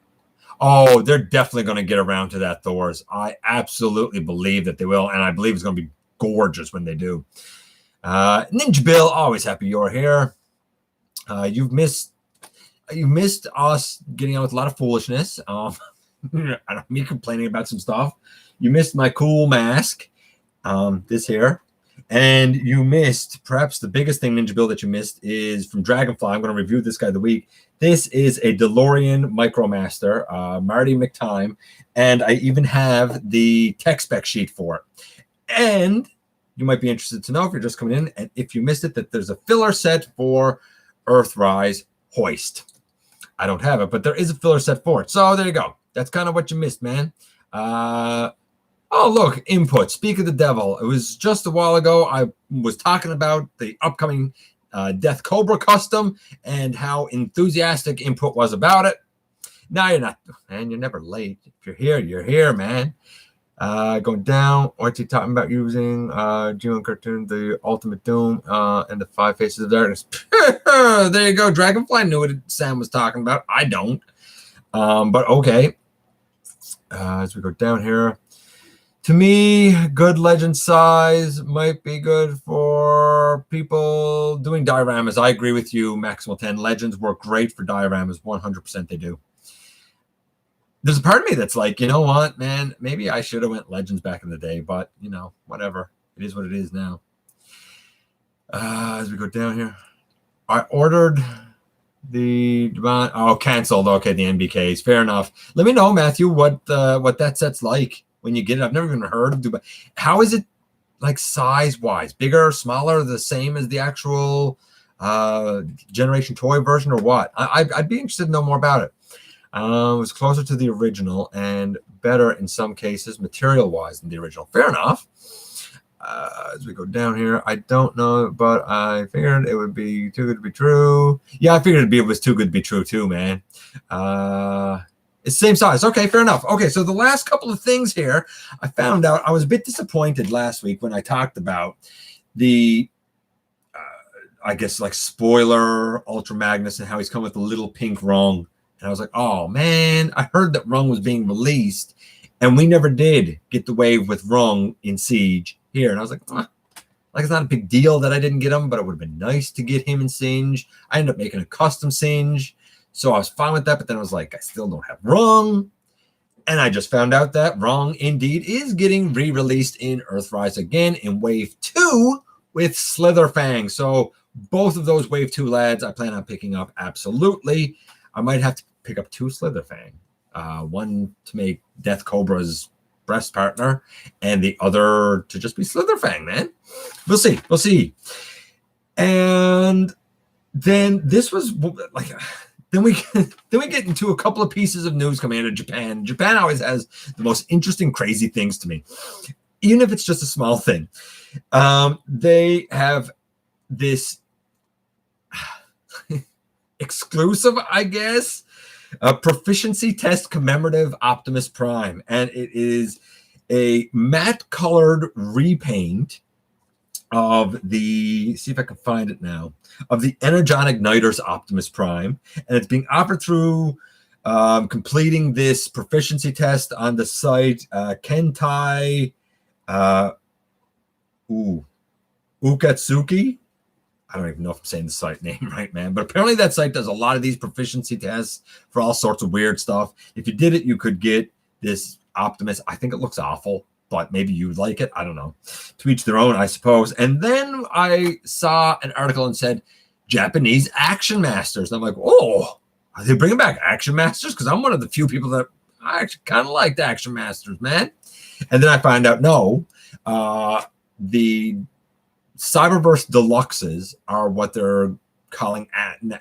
Oh, they're definitely going to get around to that, Thors. I absolutely believe that they will, and I believe it's going to be gorgeous when they do. Ninja Bill, always happy you're here. You missed us getting on with a lot of foolishness. Me complaining about some stuff. You missed my cool mask, this here. And you missed, perhaps the biggest thing, Ninja Bill, that you missed is from Dragonfly. I'm going to review this guy of the week. This is a DeLorean Micromaster, Marty McTime, and I even have the tech spec sheet for it. And you might be interested to know, if you're just coming in, and if you missed it, that there's a filler set for Earthrise Hoist. I don't have it, but there is a filler set for it. So there you go. That's kind of what you missed, man. Oh, look, input. Speak of the devil. It was just a while ago. I was talking about the upcoming Deathcobra custom and how enthusiastic input was about it. Now you're not, man. You're never late. If you're here, you're here, man. Going down, what's he talking about using G1 cartoon, the Ultimate Doom, and the Five Faces of Darkness? There you go. Dragonfly knew what Sam was talking about. I don't. But okay. As we go down here, to me, good legend size might be good for people doing dioramas. I agree with you, Maximal 10. Legends work great for dioramas. 100% they do. There's a part of me that's like, you know what, man, maybe I should have went legends back in the day, but, you know, whatever. It is what it is now. As we go down here, I ordered the canceled. Okay, the NBKs. Fair enough. Let me know, Matthew, what that set's like when you get it. I've never even heard of Dubai. How is it like size-wise? Bigger, smaller, the same as the actual Generation Toy version, or what? I'd be interested to know more about it. It was closer to the original and better in some cases, material-wise, than the original. Fair enough. As we go down here, I don't know, but I figured it would be too good to be true. Yeah, I figured it was too good to be true too, man. It's the same size. Okay, fair enough. Okay, so the last couple of things here, I found out I was a bit disappointed last week when I talked about the I guess like spoiler Ultra Magnus and how he's come with a little pink rung. And I was like, oh man, I heard that Rung was being released, and we never did get the wave with Rung in Siege here. And I was like, like it's not a big deal that I didn't get him, but it would have been nice to get him in Singe. I ended up making a custom Singe, so I was fine with that. But then I was like, I still don't have Rung. And I just found out that Rung indeed is getting re-released in Earthrise again in Wave 2 with Slitherfang. So both of those Wave 2 lads I plan on picking up, absolutely. I might have to pick up 2 Slitherfang. One to make Deathcobra's breast partner, and the other to just be Slitherfang, man. We'll see. We'll see. And then this was like, then we get into a couple of pieces of news coming out of Japan. Japan always has the most interesting, crazy things to me, even if it's just a small thing. They have this exclusive, I guess, a proficiency test commemorative Optimus Prime, and it is a matte colored repaint of the, see if I can find it now, of the Energon Igniter's Optimus Prime, and it's being offered through completing this proficiency test on the site Kentai Ukatsuki. I don't even know if I'm saying the site name right, man. But apparently that site does a lot of these proficiency tests for all sorts of weird stuff. If you did it, you could get this Optimus. I think it looks awful, but maybe you would like it. I don't know. To each their own, I suppose. And then I saw an article and said, Japanese Action Masters. And I'm like, oh, are they bringing back Action Masters? Because I'm one of the few people that I actually kind of liked Action Masters, man. And then I find out, no, the Cyberverse Deluxes are what they're calling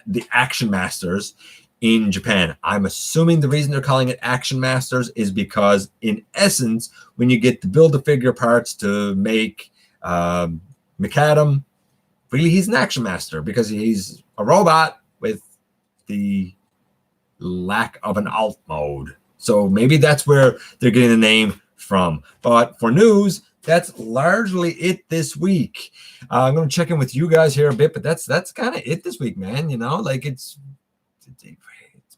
the Action Masters in Japan. I'm assuming the reason they're calling it Action Masters is because, in essence, when you get the Build-A-Figure parts to make McAdam, really he's an Action Master because he's a robot with the lack of an alt mode. So maybe that's where they're getting the name from. But for news, that's largely it this week. I'm going to check in with you guys here a bit, but that's kind of it this week, man. You know, like it's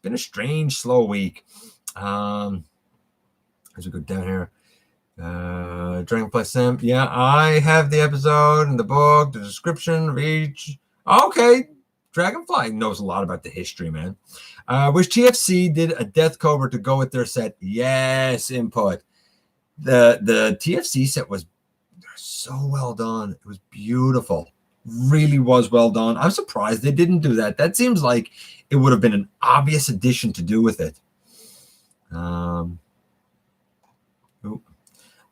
been a strange, slow week. As we go down here, Dragonfly Sim. Yeah, I have the episode and the book, the description of each. Okay, Dragonfly knows a lot about the history, man. Wish TFC did a Deathcobra to go with their set. Yes, input. The TFC set was so well done. It was beautiful. Really was well done. I'm surprised they didn't do that. That seems like it would have been an obvious addition to do with it. I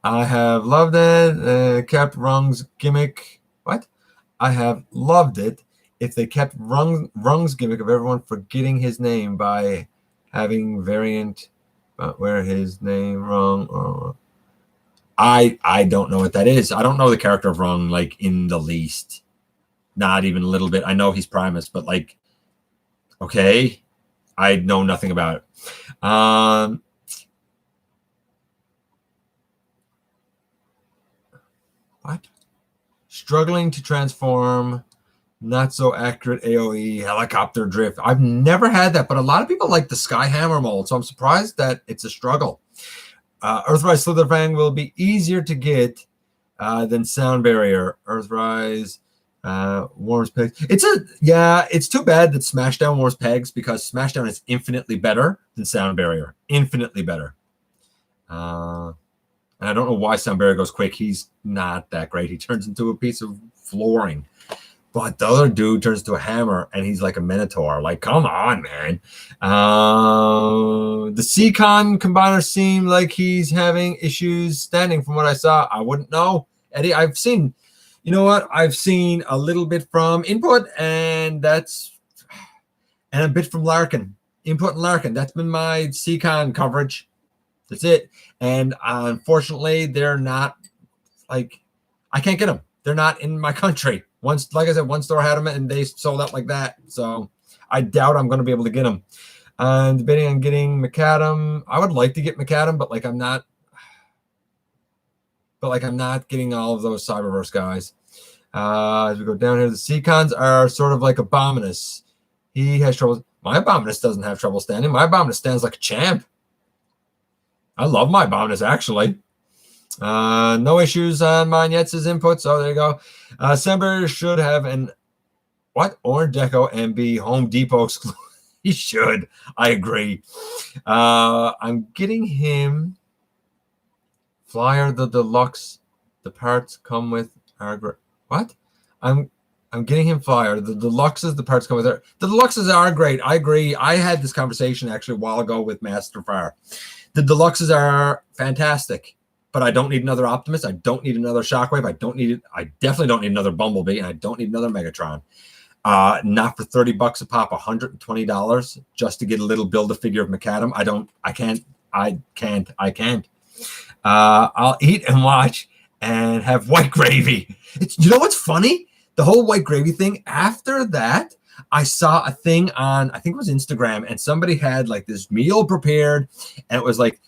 have loved it. Kept Rung's gimmick. What? I have loved it if they kept Rung's gimmick of everyone forgetting his name by having variant where his name Rung. I don't know what that is. I don't know the character of Rung like in the least. Not even a little bit. I know he's Primus, but like, okay, I know nothing about it. What? Struggling to transform. Not so accurate AoE helicopter drift. I've never had that, but a lot of people like the Skyhammer mold, so I'm surprised that it's a struggle. Earthrise Slitherfang will be easier to get than Sound Barrier. Earthrise warms pegs. It's too bad that Smashdown warms pegs because Smashdown is infinitely better than Sound Barrier. Infinitely better. And I don't know why Sound Barrier goes quick. He's not that great. He turns into a piece of flooring. But the other dude turns to a hammer, and he's like a minotaur. Like, come on, man. The Seacon combiner seemed like he's having issues standing from what I saw. I wouldn't know. Eddie, I've seen, you know what? I've seen a little bit from Input, and a bit from Larkin. Input and Larkin. That's been my Seacon coverage. That's it. And unfortunately, they're not, like, I can't get them. They're not in my country. Once, like I said, one store had them and they sold out like that. So I doubt I'm going to be able to get them. I'm debating on getting McAdam. I would like to get McAdam, but I'm not getting all of those Cyberverse guys. As we go down here, the Seacons are sort of like Abominus. He has trouble. My Abominus doesn't have trouble standing. My Abominus stands like a champ. I love my Abominus, actually. No issues on mine yet, says Input. So there you go. Sember should have an Orange Deco and be Home Depot exclusive. He should. I agree. I'm getting him Flyer the Deluxe. The parts come with our what? I'm getting him Flyer. The Deluxes, the parts come with her. The Deluxes are great. I agree. I had this conversation actually a while ago with Master Fire. The Deluxes are fantastic. But I don't need another Optimus. I don't need another Shockwave. I definitely don't need another Bumblebee, and I don't need another Megatron. Not for $30 a pop, $120 just to get a little Build-A-Figure of McAdam. I can't. I'll eat and watch and have white gravy. You know what's funny? The whole white gravy thing. After that, I saw a thing on, I think it was Instagram, and somebody had like this meal prepared, and it was like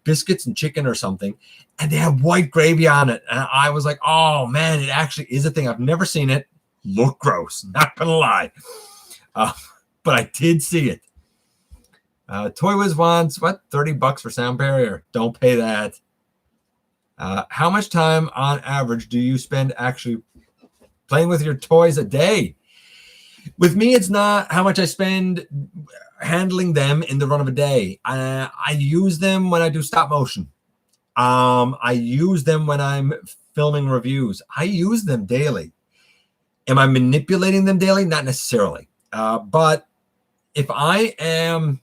biscuits and chicken or something, and they have white gravy on it. And I was like, oh man, it actually is a thing. I've never seen it. Look gross, not gonna lie. But I did see it. Toy Wiz wants what? $30 for Sound Barrier. Don't pay that. How much time on average do you spend actually playing with your toys a day? With me, it's not how much I spend handling them in the run of a day. I use them when I do stop motion. I use them when I'm filming reviews. I use them daily. Am I manipulating them daily? Not necessarily. But if I am,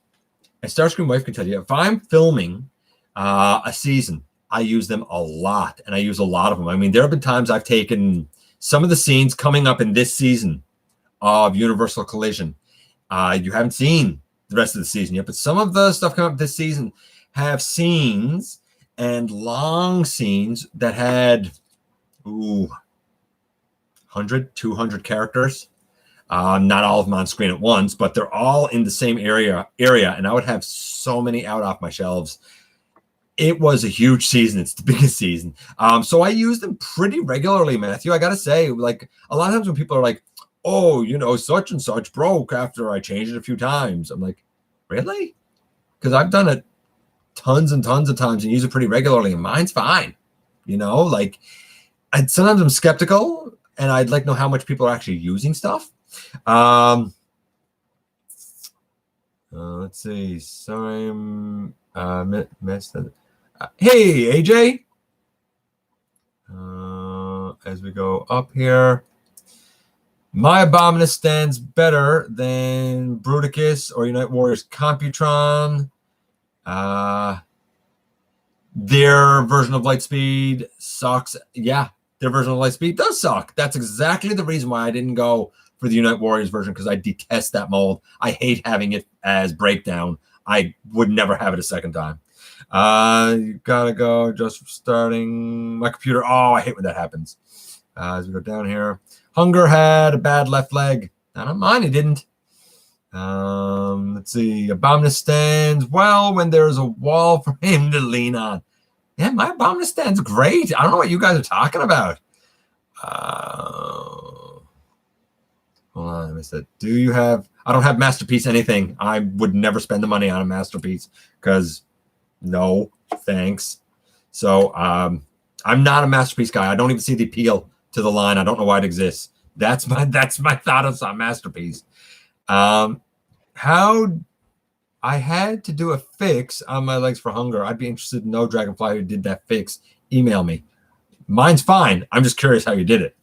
and Starscream wife can tell you, if I'm filming a season, I use them a lot, and I use a lot of them. I mean, there have been times I've taken some of the scenes coming up in this season of Universal Collision. You haven't seen the rest of the season yet, but some of the stuff coming up this season have scenes and long scenes that had 100, 200 characters. Not all of them on screen at once, but they're all in the same area, and I would have so many out off my shelves. It was a huge season. It's the biggest season. So I use them pretty regularly, Matthew. I got to say, like, a lot of times when people are like, oh, such and such broke after I changed it a few times. I'm like, really? Because I've done it tons and tons of times and use it pretty regularly, and mine's fine. Like, and sometimes I'm skeptical, and I'd like to know how much people are actually using stuff. Let's see. Sorry, missed it. Hey, AJ. As we go up here. My Abominus stands better than Bruticus or Unite Warriors Computron. Their version of Lightspeed sucks. Yeah, their version of Lightspeed does suck. That's exactly the reason why I didn't go for the Unite Warriors version, because I detest that mold. I hate having it as breakdown. I would never have it a second time. You gotta go just starting my computer. Oh, I hate when that happens. As we go down here, Hunger had a bad left leg. Not on mine, he didn't. Let's see. Abominus stands well when there's a wall for him to lean on. Yeah, my Abominus stand's great. I don't know what you guys are talking about. Hold on, I missed it. Do you have? I don't have Masterpiece anything. I would never spend the money on a Masterpiece because no, thanks. So I'm not a Masterpiece guy. I don't even see the appeal to the line. I don't know why it exists. That's my thought on Masterpiece. How I had to do a fix on my legs for Hunger. I'd be interested to know, Dragonfly, who did that fix. Email me. Mine's fine. I'm just curious how you did it.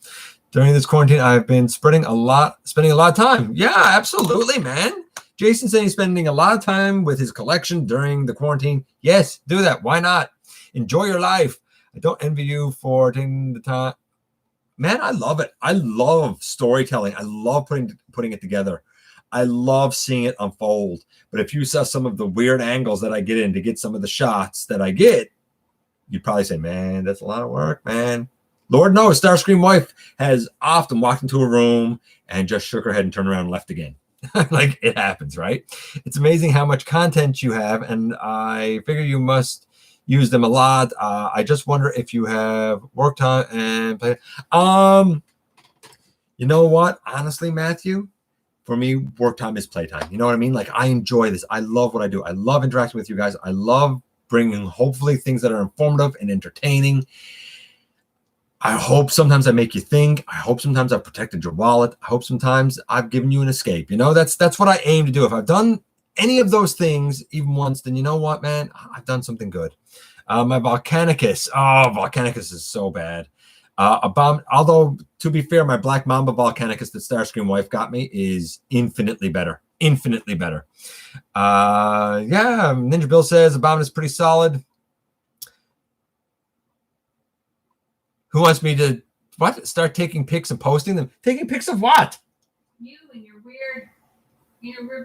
During this quarantine, I've been spending a lot of time. Yeah, absolutely, man. Jason said he's spending a lot of time with his collection during the quarantine. Yes, do that. Why not? Enjoy your life. I don't envy you for taking the time. Man, I love it. I love storytelling. I love putting it together. I love seeing it unfold. But if you saw some of the weird angles that I get in to get some of the shots that I get, you'd probably say, man, that's a lot of work, man. Lord knows, Starscream wife has often walked into a room and just shook her head and turned around and left again. Like, it happens, right? It's amazing how much content you have, and I figure you must use them a lot. I just wonder if you have work time and play. You know what? Honestly, Matthew, for me, work time is playtime. You know what I mean? Like, I enjoy this. I love what I do. I love interacting with you guys. I love bringing, hopefully, things that are informative and entertaining. I hope sometimes I make you think. I hope sometimes I've protected your wallet. I hope sometimes I've given you an escape. You know, that's what I aim to do. If I've done any of those things even once, then you know what, man? I've done something good. My Volcanicus. Oh, Volcanicus is so bad. Although, to be fair, my Black Mamba Volcanicus that Starscream wife got me is infinitely better. Infinitely better. Yeah, Ninja Bill says Abominus is pretty solid. Who wants me to start taking pics and posting them? Taking pics of what? You and your weird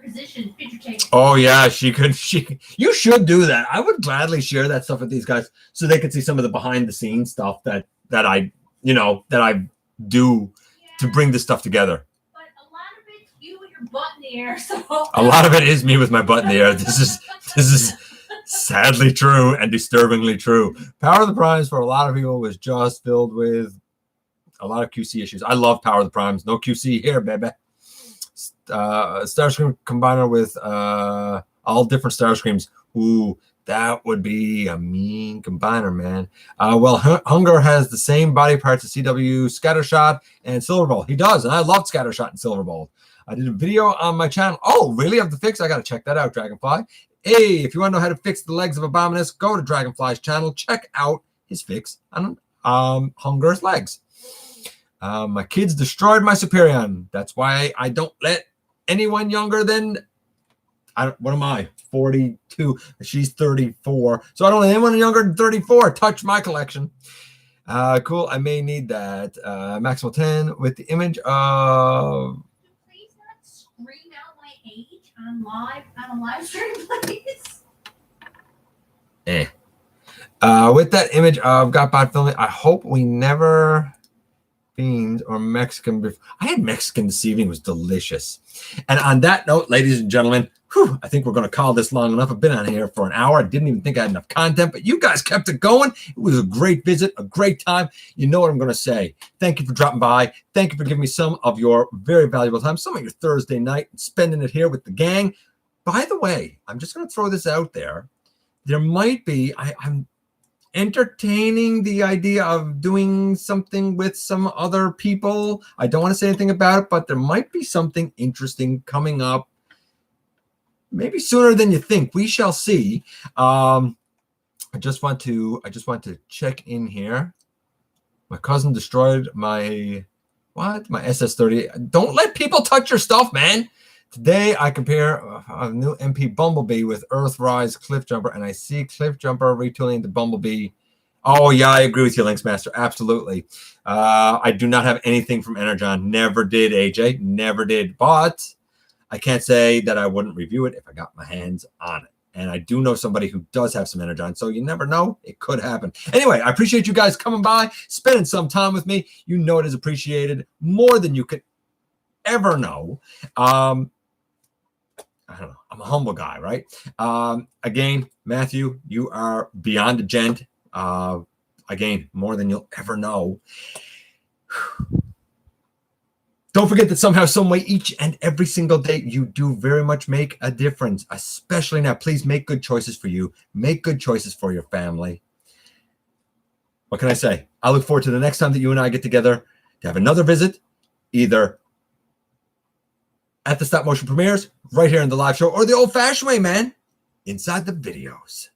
position, picture taking. Oh yeah, you should do that. I would gladly share that stuff with these guys so they could see some of the behind the scenes stuff that I do to bring this stuff together. But a lot of it's you and your butt in the air. So a lot of it is me with my butt in the air. This is sadly true and disturbingly true. Power of the Primes for a lot of people was just filled with a lot of QC issues. I love Power of the Primes. No QC here, baby. Starscream combiner with all different Starscreams. Ooh, that would be a mean combiner, man. Well, Hunger has the same body parts as CW, Scattershot, and Silverbolt. He does, and I love Scattershot and Silverbolt. I did a video on my channel. Oh, really? Of the fix? I got to check that out, Dragonfly. Hey, if you want to know how to fix the legs of Abominus, go to Dragonfly's channel. Check out his fix on Hunger's legs. My kids destroyed my Superion. That's why I don't let anyone younger than, what am I, 42? She's 34. So I don't let anyone younger than 34 touch my collection. Cool. I may need that. Maximal 10 with the image of... Please not scream out my age on a live stream, please. With that image of GotBot filming, I hope we never beans or Mexican. I had Mexican this evening. It was delicious. And on that note, ladies and gentlemen, I think we're going to call this long enough. I've been on here for an hour. I didn't even think I had enough content, but you guys kept it going. It was a great visit, a great time. You know what I'm going to say. Thank you for dropping by. Thank you for giving me some of your very valuable time, some of your Thursday night, and spending it here with the gang. By the way, I'm just going to throw this out there. There might be, I'm entertaining the idea of doing something with some other people. I don't want to say anything about it, but there might be something interesting coming up. Maybe sooner than you think. We shall see. I just want to check in here. My cousin destroyed my SS30. Don't let people touch your stuff, man. Today I compare a new MP Bumblebee with Earthrise Cliff Jumper, and I see Cliff Jumper retooling the Bumblebee. Oh yeah, I agree with you, Lynx Master. Absolutely. I do not have anything from Energon. Never did, AJ. Never did. But I can't say that I wouldn't review it if I got my hands on it. And I do know somebody who does have some Energon, so you never know. It could happen. Anyway, I appreciate you guys coming by, spending some time with me. You know it is appreciated more than you could ever know. I don't know. I'm a humble guy, right? Again, Matthew, you are beyond a gent. Again, more than you'll ever know. Don't forget that somehow, some way, each and every single day, you do very much make a difference, especially now. Please make good choices for you. Make good choices for your family. What can I say? I look forward to the next time that you and I get together to have another visit, either at the stop motion premieres, right here in the live show, or the old-fashioned way, man, inside the videos.